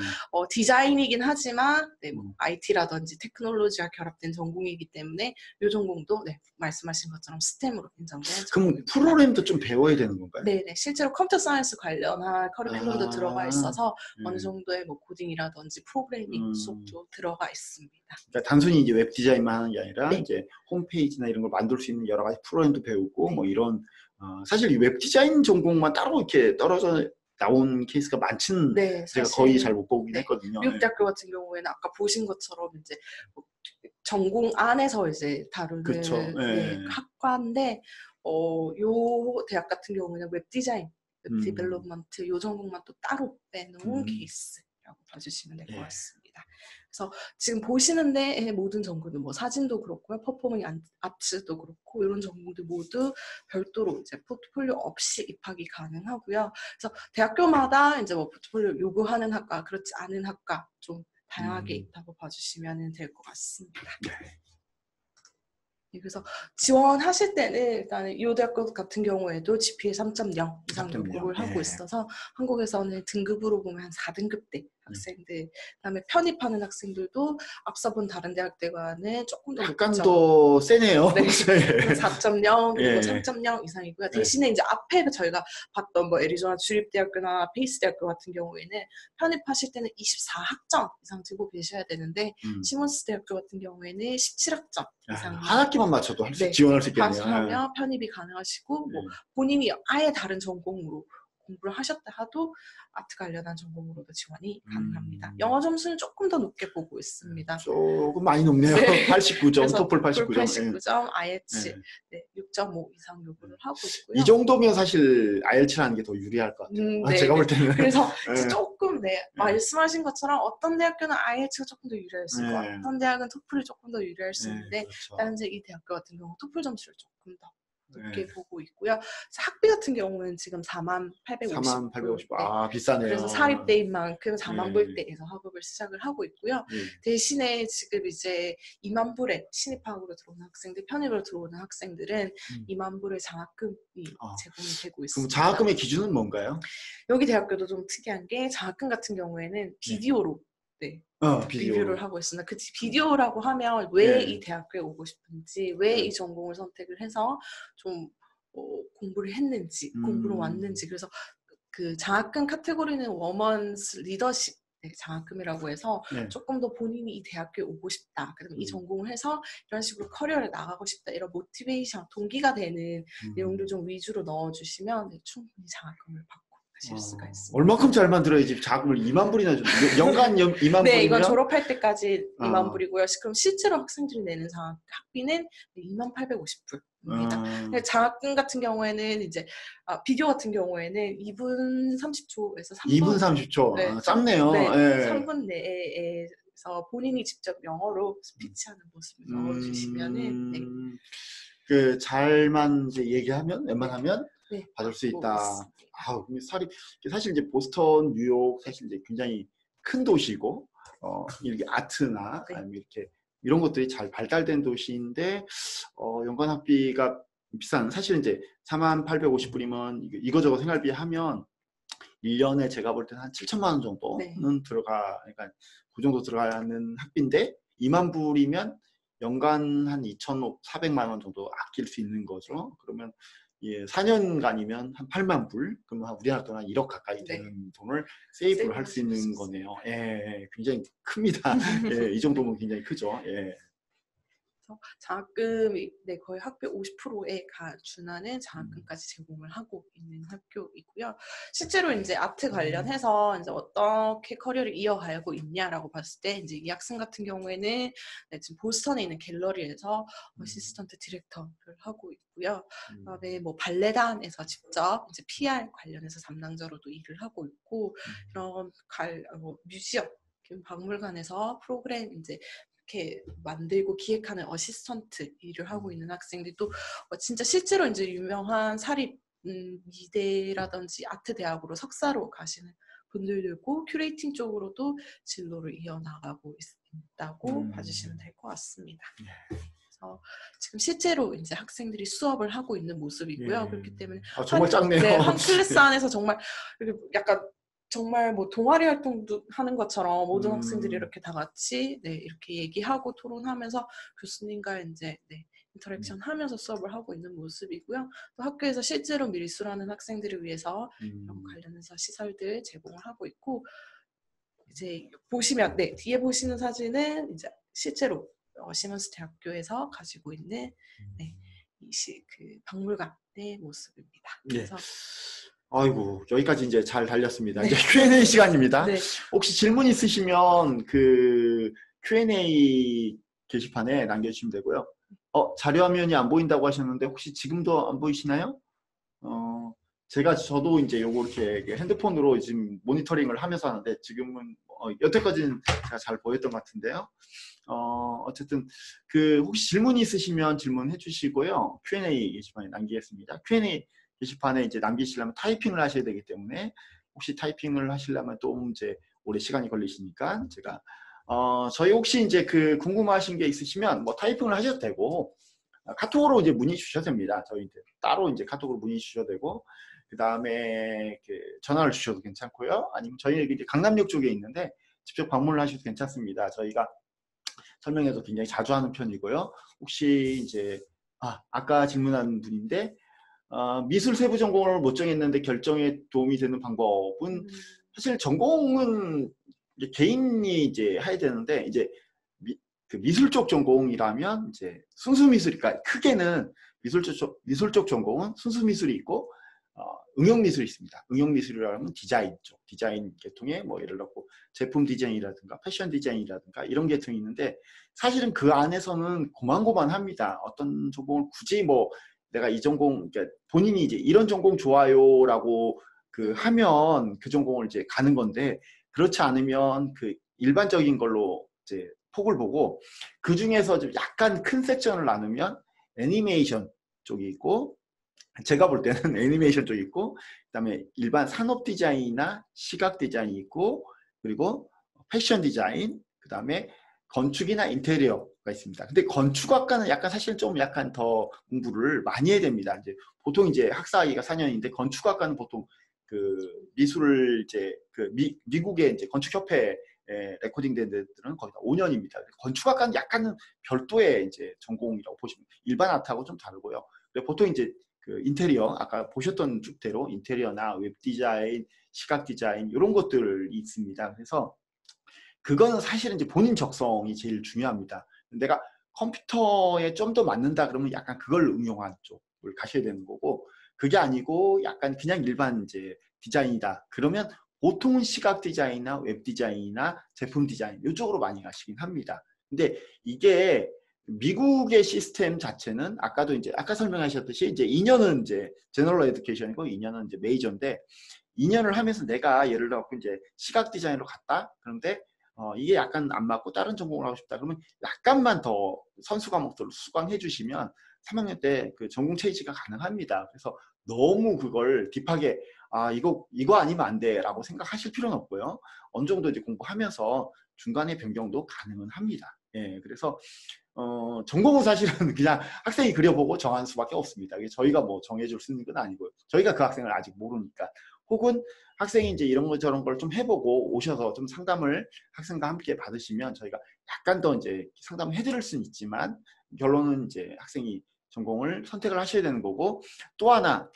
디자인이긴 하지만 뭐 IT라든지 테크놀로지와 결합된 전공이기 때문에 이 전공도 말씀하신 것처럼 스템으로 인정된. 그럼 프로그램도 좀 배워야 되는 건가요? 네, 실제로 컴퓨터 사이언스 관련한 커리큘럼도 들어가 있어서 어느 정도의 뭐 코딩이라든지 프로그래밍 수업도 들어가 있습니다. 그러니까 단순히 이제 웹 디자인만 하는 게 아니라 이제 홈페이지나 이런 걸 만들 수 있는 여러 가지 프로그램도 배우고 뭐 이런 사실 이 웹 디자인 전공만 따로 이렇게 떨어져 나온 케이스가 많지는 제가 거의 잘 못 보긴 했거든요. 미국 대학교 같은 경우에는 아까 보신 것처럼 이제 전공 안에서 이제 다루는 학과인데 요 대학 같은 경우는 웹 디자인, 웹 디벨롭먼트 요 전공만 또 따로 빼놓은 케이스라고 봐주시면 될 것 같습니다. 그래서 지금 보시는데 모든 전공들 뭐 사진도 그렇고요, 퍼포밍 아트도 그렇고 이런 전공들 모두 별도로 이제 포트폴리오 없이 입학이 가능하고요. 그래서 대학교마다 이제 뭐 포트폴리오 요구하는 학과, 그렇지 않은 학과 좀 다양하게 있다고 봐주시면 될 것 같습니다. 그래서 지원하실 때는 일단 이 대학교 같은 경우에도 GPA 3.0 이상 요구를 하고 있어서 한국에서는 등급으로 보면 한 4등급대 학생들, 그다음에 편입하는 학생들도 앞서 본 다른 대학들과는 조금 더 약간 높죠. 더 세네요. 네. 4.0 그리고 예. 3.0 이상이고요. 네. 대신에 이제 앞에 저희가 봤던 뭐 애리조나 주립대학교나 페이스 대학교 같은 경우에는 편입하실 때는 24학점 이상 들고 계셔야 되는데 시몬스 대학교 같은 경우에는 17학점 이상 한 학기만 맞춰도 네. 지원할 수 있겠네요. 하면 편입이 가능하시고 뭐 본인이 아예 다른 전공으로 공부를 하셨다 하도 아트 관련한 전공으로도 지원이 가능합니다. 영어 점수는 조금 더 높게 보고 있습니다. 조금 많이 높네요. 네. 89점, 토플 89점. 89점, IELTS 6.5 이상 요구를 하고 있고요. 이 정도면 사실 IELTS라는 게 더 유리할 것 같아요. 네, 제가 볼 때는. 그래서 조금 말씀하신 것처럼 어떤 대학교는 IELTS가 조금 더 유리할 수 있고 어떤 대학은 토플이 조금 더 유리할 수 있는데 그렇죠. 단지 이 대학교 같은 경우 토플 점수를 조금 더 높게 보고 있고요. 학비 같은 경우는 지금 48,850. 48,850. 아, 비싸네요. 그래서 사립대인 만큼 4만 불대에서 학업을 시작을 하고 있고요. 대신에 지금 이제 2만 불에 신입학으로 들어오는 학생들, 편입으로 들어오는 학생들은 2만 불의 장학금이 제공이 되고 있습니다. 그럼 장학금의 기준은 뭔가요? 여기 대학교도 좀 특이한 게 장학금 같은 경우에는 비디오로 리뷰를 하고 있습니다. 그 비디오라고 하면 왜 이 대학교에 오고 싶은지, 왜 이 전공을 선택을 해서 좀 공부를 했는지, 공부를 왔는지. 그래서 그 장학금 카테고리는 워먼스 리더십 장학금이라고 해서 조금 더 본인이 이 대학교에 오고 싶다. 그다음에 이 전공을 해서 이런 식으로 커리어를 나가고 싶다. 이런 모티베이션, 동기가 되는 내용들 좀 위주로 넣어주시면 충분히 장학금을 받고 하실 수가 있습니다. 얼마큼 잘 만들어야지 자금을 2만 불이나 좀 연간 2만 불이면? 네, 이건 졸업할 때까지 2만 불이고요. 그럼 실제로 학생들이 내는 학비는 28,50불입니다. 장학금 같은 경우에는 이제 비디오 같은 경우에는 2분 30초에서 3분 2분 30초. 짧네요. 네, 3분 내에서 본인이 직접 영어로 스피치하는 모습을 넣어주시면은 그 잘만 이제 얘기하면 웬만하면 받을 수 있다. 사실 이제 보스턴, 뉴욕 사실 이제 굉장히 큰 도시고 이렇게 아트나 아니면 이렇게 이런 것들이 잘 발달된 도시인데 연간 학비가 비싼. 사실 이제 48,50불이면 이거저거 생활비 하면 1년에 제가 볼 때는 한 7천만 원 정도는 그러니까 그 정도 들어가는 학비인데 2만 불이면 연간 한 2,400만 원 정도 아낄 수 있는 거죠. 그러면 4년간이면 한 8만 불, 그러면 우리나라 돈 한 1억 가까이 되는 돈을 세이브를 할 수 있는 거네요. 굉장히 큽니다. 이 정도면 굉장히 크죠. 장학금이 거의 학교 50%에 준하는 장학금까지 제공을 하고 있는 학교이고요. 실제로 이제 아트 관련해서 이제 어떻게 커리어를 이어가고 있냐라고 봤을 때 이제 이 학생 같은 경우에는 지금 보스턴에 있는 갤러리에서 어시스턴트 디렉터를 하고 있고요. 그다음에 뭐 발레단에서 직접 이제 PR 관련해서 담당자로도 일을 하고 있고 이런 뮤지엄, 박물관에서 프로그램 이제 이렇게 만들고 기획하는 어시스턴트 일을 하고 있는 학생들도 진짜 실제로 이제 유명한 사립 미대라든지 아트 대학으로 석사로 가시는 분들도 있고 큐레이팅 쪽으로도 진로를 이어나가고 있다고 봐주시면 될 것 같습니다. 그래서 지금 실제로 이제 학생들이 수업을 하고 있는 모습이고요. 그렇기 때문에 정말 작네요. 한 클래스 안에서 정말 약간 정말 뭐 동아리 활동도 하는 것처럼 모든 학생들이 이렇게 다 같이 이렇게 얘기하고 토론하면서 교수님과 이제 인터랙션 하면서 수업을 하고 있는 모습이고요. 또 학교에서 실제로 밀수라는 학생들을 위해서 이런 관련해서 시설들 제공을 하고 있고 이제 보시면 뒤에 보시는 사진은 이제 실제로 시몬스 대학교에서 가지고 있는 그 박물관의 모습입니다. 그래서 아이고, 여기까지 이제 잘 달렸습니다. 이제 Q&A 시간입니다. 혹시 질문 있으시면 그 Q&A 게시판에 남겨주시면 되고요. 자료 화면이 안 보인다고 하셨는데 혹시 지금도 안 보이시나요? 저도 이제 요거 이렇게 핸드폰으로 지금 모니터링을 하면서 하는데 지금은 여태까지는 제가 잘 보였던 것 같은데요. 어쨌든 혹시 질문 있으시면 질문해 주시고요. Q&A 게시판에 남기겠습니다. Q&A 게시판에 이제 남기시려면 타이핑을 하셔야 되기 때문에 혹시 타이핑을 하시려면 또 이제 오래 시간이 걸리시니까 제가 저희 혹시 이제 궁금하신 게 있으시면 뭐 타이핑을 하셔도 되고 카톡으로 이제 문의 주셔도 됩니다. 저희 이제 따로 이제 카톡으로 문의 주셔도 되고 그 다음에 전화를 주셔도 괜찮고요. 아니면 저희 이제 강남역 쪽에 있는데 직접 방문을 하셔도 괜찮습니다. 저희가 설명회도 굉장히 자주 하는 편이고요. 혹시 이제 아까 질문한 분인데 미술 세부 전공을 못 정했는데 결정에 도움이 되는 방법은 사실 전공은 이제 개인이 이제 해야 되는데 이제 그 미술 쪽 전공이라면 이제 순수 미술이니까 크게는 미술 쪽 전공은 순수 미술이 있고 응용 미술이 있습니다. 응용 미술이라면 디자인 쪽, 디자인 계통의 뭐 예를 들어 제품 디자인이라든가 패션 디자인이라든가 이런 계통이 있는데 사실은 그 안에서는 고만고만합니다. 어떤 전공을 굳이 뭐 내가 이 전공, 그러니까 본인이 이제 이런 전공 좋아요라고 하면 그 전공을 이제 가는 건데 그렇지 않으면 그 일반적인 걸로 이제 폭을 보고 그 중에서 좀 약간 큰 섹션을 나누면 애니메이션 쪽이 있고 제가 볼 때는 애니메이션 쪽이 있고 그다음에 일반 산업 디자인이나 시각 디자인이 있고 그리고 패션 디자인 그다음에 건축이나 인테리어가 있습니다. 근데 건축학과는 약간 사실 좀 약간 더 공부를 많이 해야 됩니다. 이제 보통 이제 학사학위가 4년인데 건축학과는 보통 미술을 이제 미국의 이제 건축협회 레코딩된 데들은 거의 다 5년입니다. 건축학과는 약간은 별도의 이제 전공이라고 보시면 일반 아트하고 좀 다르고요. 보통 이제 인테리어 아까 보셨던 쭉대로 인테리어나 웹 디자인, 시각 디자인 이런 것들이 있습니다. 그래서 그거는 사실은 이제 본인 적성이 제일 중요합니다. 내가 컴퓨터에 좀 더 맞는다 그러면 약간 그걸 응용한 쪽을 가셔야 되는 거고 그게 아니고 약간 그냥 일반 이제 디자인이다. 그러면 보통은 시각 디자인이나 웹 디자인이나 제품 디자인 이쪽으로 많이 가시긴 합니다. 근데 이게 미국의 시스템 자체는 아까도 이제 아까 설명하셨듯이 이제 2년은 이제 제너럴 에듀케이션이고 2년은 이제 메이저인데 2년을 하면서 내가 예를 들어 이제 시각 디자인으로 갔다. 그런데 이게 약간 안 맞고 다른 전공을 하고 싶다. 그러면 약간만 더 선수 과목들을 수강해 주시면 3학년 때 그 전공 체이지가 가능합니다. 그래서 너무 그걸 딥하게 이거 아니면 안 돼라고 생각하실 필요는 없고요. 어느 정도 이제 공부하면서 중간에 변경도 가능은 합니다. 예, 그래서 전공은 사실은 그냥 학생이 그려보고 정하는 수밖에 없습니다. 저희가 뭐 정해줄 수 있는 건 아니고요. 저희가 그 학생을 아직 모르니까. 혹은 학생이 이제 이런 거 저런 걸 좀 해보고 오셔서 좀 상담을 학생과 함께 받으시면 저희가 약간 더 이제 상담을 해드릴 수는 있지만 결론은 이제 학생이 전공을 선택을 하셔야 되는 거고 또 하나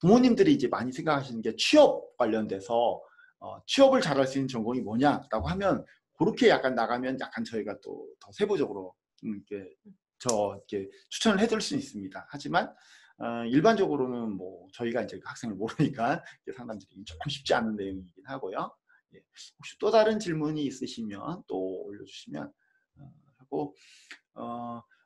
부모님들이 이제 많이 생각하시는 게 취업 관련돼서 취업을 잘할 수 있는 전공이 뭐냐라고 하면 그렇게 약간 나가면 약간 저희가 또 더 세부적으로 이렇게 추천을 해드릴 수 있습니다. 하지만 일반적으로는 뭐 저희가 이제 학생을 모르니까 상담드리기 조금 쉽지 않은 내용이긴 하고요. 예, 혹시 또 다른 질문이 있으시면 또 올려주시면 하고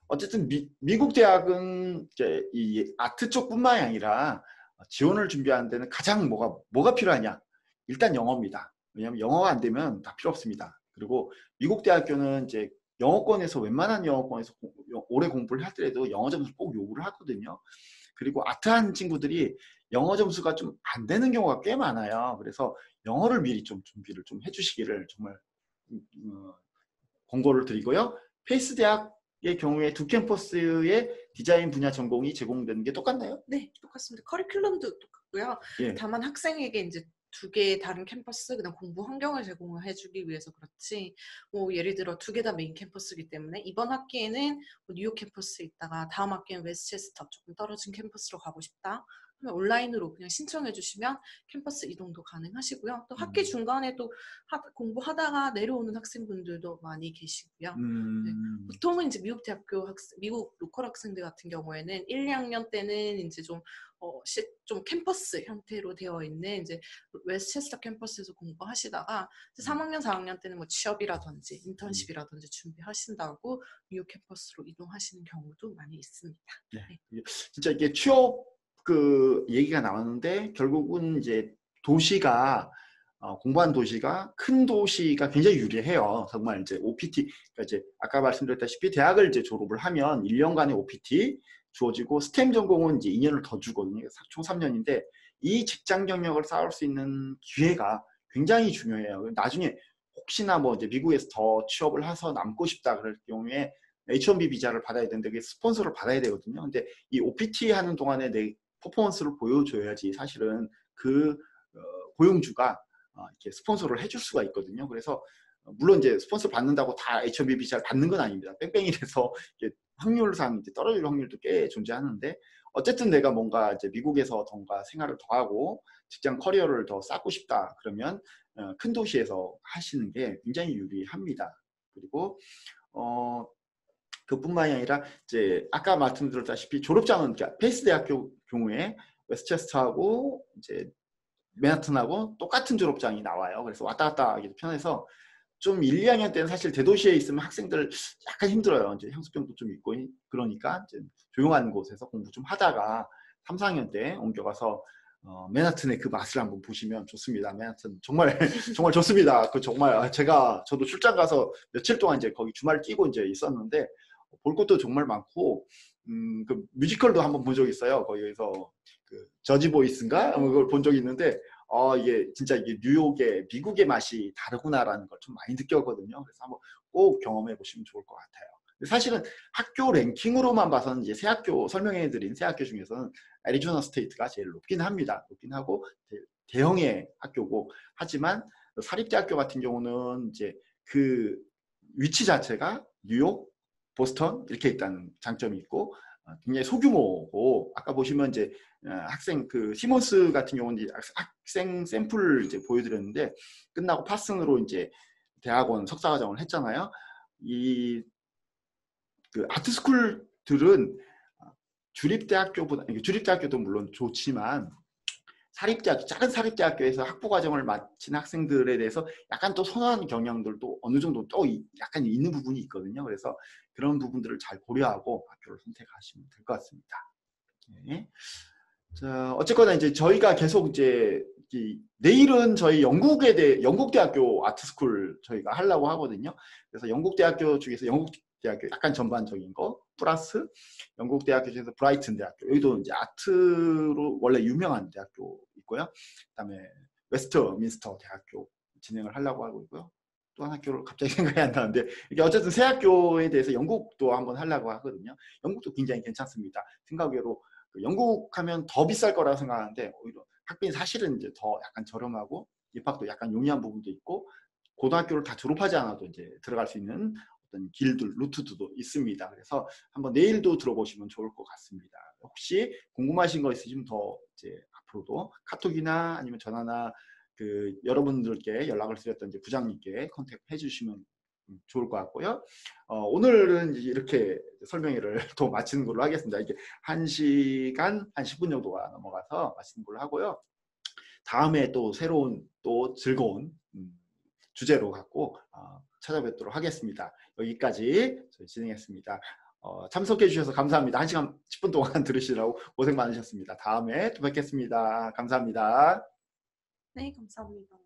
어쨌든 미국 대학은 이제 이 아트 쪽뿐만이 아니라 지원을 준비하는 데는 가장 뭐가 필요하냐? 일단 영어입니다. 왜냐하면 영어가 안 되면 다 필요 없습니다. 그리고 미국 대학교는 이제 영어권에서 웬만한 영어권에서 오래 공부를 하더라도 영어 점수를 꼭 요구를 하거든요. 그리고 아트한 친구들이 영어 점수가 좀 안 되는 경우가 꽤 많아요. 그래서 영어를 미리 좀 준비를 좀 해주시기를 정말 권고를 드리고요. 페이스 대학의 경우에 두 캠퍼스의 디자인 분야 전공이 제공되는 게 똑같나요? 네, 똑같습니다. 커리큘럼도 똑같고요. 예. 다만 학생에게 이제 두 개의 다른 캠퍼스, 그다음 공부 환경을 제공을 해주기 위해서 그렇지. 뭐 예를 들어 두 개 다 메인 캠퍼스이기 때문에 이번 학기에는 뭐 뉴욕 캠퍼스에 있다가 다음 학기에는 웨스체스터 조금 떨어진 캠퍼스로 가고 싶다. 그러면 온라인으로 그냥 신청해 주시면 캠퍼스 이동도 가능하시고요. 또 학기 중간에 또 공부하다가 내려오는 학생분들도 많이 계시고요. 네. 보통은 이제 미국 대학교 미국 로컬 학생들 같은 경우에는 1, 2학년 때는 이제 좀 캠퍼스 형태로 되어 있는 이제 웨스체스터 캠퍼스에서 공부하시다가 3학년, 4학년 때는 뭐 취업이라든지 인턴십이라든지 준비하신다고 뉴욕 캠퍼스로 이동하시는 경우도 많이 있습니다. 네. 진짜 이게 취업 얘기가 나왔는데 결국은 이제 도시가 공부한 도시가 큰 도시가 굉장히 유리해요. 정말 이제 OPT 그러니까 이제 아까 말씀드렸다시피 대학을 이제 졸업을 하면 1년간의 OPT 주어지고 스템 전공은 이제 2년을 더 주거든요. 총 3년인데 이 직장 경력을 쌓을 수 있는 기회가 굉장히 중요해요. 나중에 혹시나 뭐 이제 미국에서 더 취업을 해서 남고 싶다 그럴 경우에 H-1B 비자를 받아야 되는데 그게 스폰서를 받아야 되거든요. 근데 이 OPT 하는 동안에 퍼포먼스를 보여줘야지 사실은 그 고용주가 이렇게 스폰서를 해줄 수가 있거든요. 그래서 물론 이제 스폰서 받는다고 다 H1B 비자를 받는 건 아닙니다. 뺑뺑이라서 확률상 이제 떨어질 확률도 꽤 존재하는데 어쨌든 내가 뭔가 이제 미국에서 뭔가 생활을 더 하고 직장 커리어를 더 쌓고 싶다 그러면 큰 도시에서 하시는 게 굉장히 유리합니다. 그리고 그뿐만이 아니라 이제 아까 말씀드렸다시피 졸업장은 페이스 대학교 경우에 웨스체스터하고 이제 맨하튼하고 똑같은 졸업장이 나와요. 그래서 왔다 갔다 하기도 편해서 좀 1, 2학년 때는 사실 대도시에 있으면 학생들 약간 힘들어요. 이제 향수병도 좀 있고 그러니까 이제 조용한 곳에서 공부 좀 하다가 3, 4학년 때 옮겨가서 맨하튼의 그 맛을 한번 보시면 좋습니다. 맨하튼 정말 정말 좋습니다. 그 정말 저도 출장 가서 며칠 동안 이제 거기 주말 끼고 이제 있었는데 볼 것도 정말 많고 그 뮤지컬도 한번 본 적 있어요. 거기에서 그 저지 보이스인가 그걸 본 적이 있는데 이게 진짜 이게 뉴욕의 미국의 맛이 다르구나라는 걸 좀 많이 느꼈거든요. 그래서 한번 꼭 경험해 보시면 좋을 것 같아요. 사실은 학교 랭킹으로만 봐서는 이제 새 학교 설명해드린 새 학교 중에서는 애리조나 스테이트가 제일 높긴 합니다. 높긴 하고 대형의 학교고 하지만 사립대학교 같은 경우는 이제 그 위치 자체가 뉴욕, 보스턴 이렇게 있다는 장점이 있고 굉장히 소규모고 아까 보시면 이제 학생 그 시몬스 같은 경우는 이제 학생 샘플 이제 보여드렸는데 끝나고 파슨으로 이제 대학원 석사과정을 했잖아요. 이 그 아트스쿨들은 주립대학교도 물론 좋지만 작은 사립대학교에서 학부과정을 마친 학생들에 대해서 약간 또 선호하는 경향들도 어느 정도 또 약간 있는 부분이 있거든요. 그래서 그런 부분들을 잘 고려하고 학교를 선택하시면 될 것 같습니다. 네. 자, 어쨌거나 이제 저희가 계속 이제 내일은 저희 영국 대학교 아트스쿨 저희가 하려고 하거든요. 그래서 영국 대학교 중에서 영국 대학교 약간 전반적인 거 플러스 영국 대학교 중에서 브라이튼 대학교 여기도 이제 아트로 원래 유명한 대학교 있고요. 그다음에 웨스트민스터 대학교 진행을 하려고 하고 있고요. 또 한 학교를 갑자기 생각이 안 나는데 이게 어쨌든 새 학교에 대해서 영국도 한번 하려고 하거든요. 영국도 굉장히 괜찮습니다. 생각외로 영국 하면 더 비쌀 거라고 생각하는데 오히려 학비는 사실은 이제 더 약간 저렴하고 입학도 약간 용이한 부분도 있고 고등학교를 다 졸업하지 않아도 이제 들어갈 수 있는 어떤 길들, 루트도 있습니다. 그래서 한번 내일도 들어보시면 좋을 것 같습니다. 혹시 궁금하신 거 있으시면 더 이제 앞으로도 카톡이나 아니면 전화나 그 여러분들께 연락을 드렸던 이제 부장님께 컨택해 주시면 좋을 것 같고요. 오늘은 이렇게 설명회를 또 마치는 걸로 하겠습니다. 이게 1시간 한 10분 정도가 넘어가서 마치는 걸로 하고요. 다음에 또 새로운 또 즐거운 주제로 갖고 찾아뵙도록 하겠습니다. 여기까지 저희 진행했습니다. 참석해 주셔서 감사합니다. 1시간 10분 동안 들으시느라고 고생 많으셨습니다. 다음에 또 뵙겠습니다. 감사합니다. 네, 감사합니다.